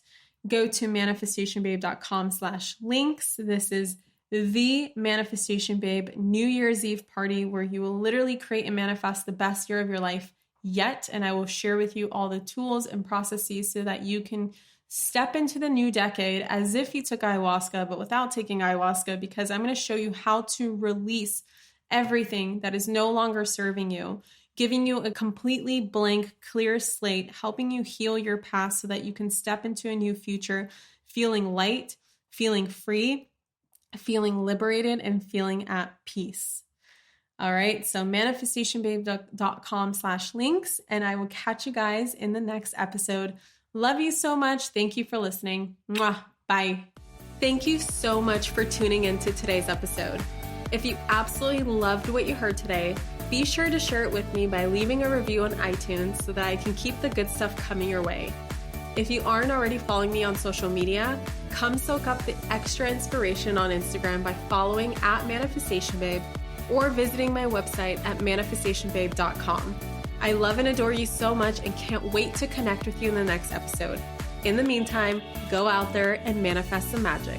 go to manifestationbabe.com/links. This is the Manifestation Babe New Year's Eve party where you will literally create and manifest the best year of your life yet. And I will share with you all the tools and processes so that you can step into the new decade as if you took ayahuasca, but without taking ayahuasca, because I'm going to show you how to release everything that is no longer serving you, giving you a completely blank, clear slate, helping you heal your past so that you can step into a new future, feeling light, feeling free, feeling liberated, and feeling at peace. All right, so manifestationbabe.com/links, and I will catch you guys in the next episode. Love you so much. Thank you for listening. Mwah. Bye. Thank you so much for tuning into today's episode. If you absolutely loved what you heard today, be sure to share it with me by leaving a review on iTunes so that I can keep the good stuff coming your way. If you aren't already following me on social media, come soak up the extra inspiration on Instagram by following @ManifestationBabe or visiting my website at manifestationbabe.com. I love and adore you so much and can't wait to connect with you in the next episode. In the meantime, go out there and manifest some magic.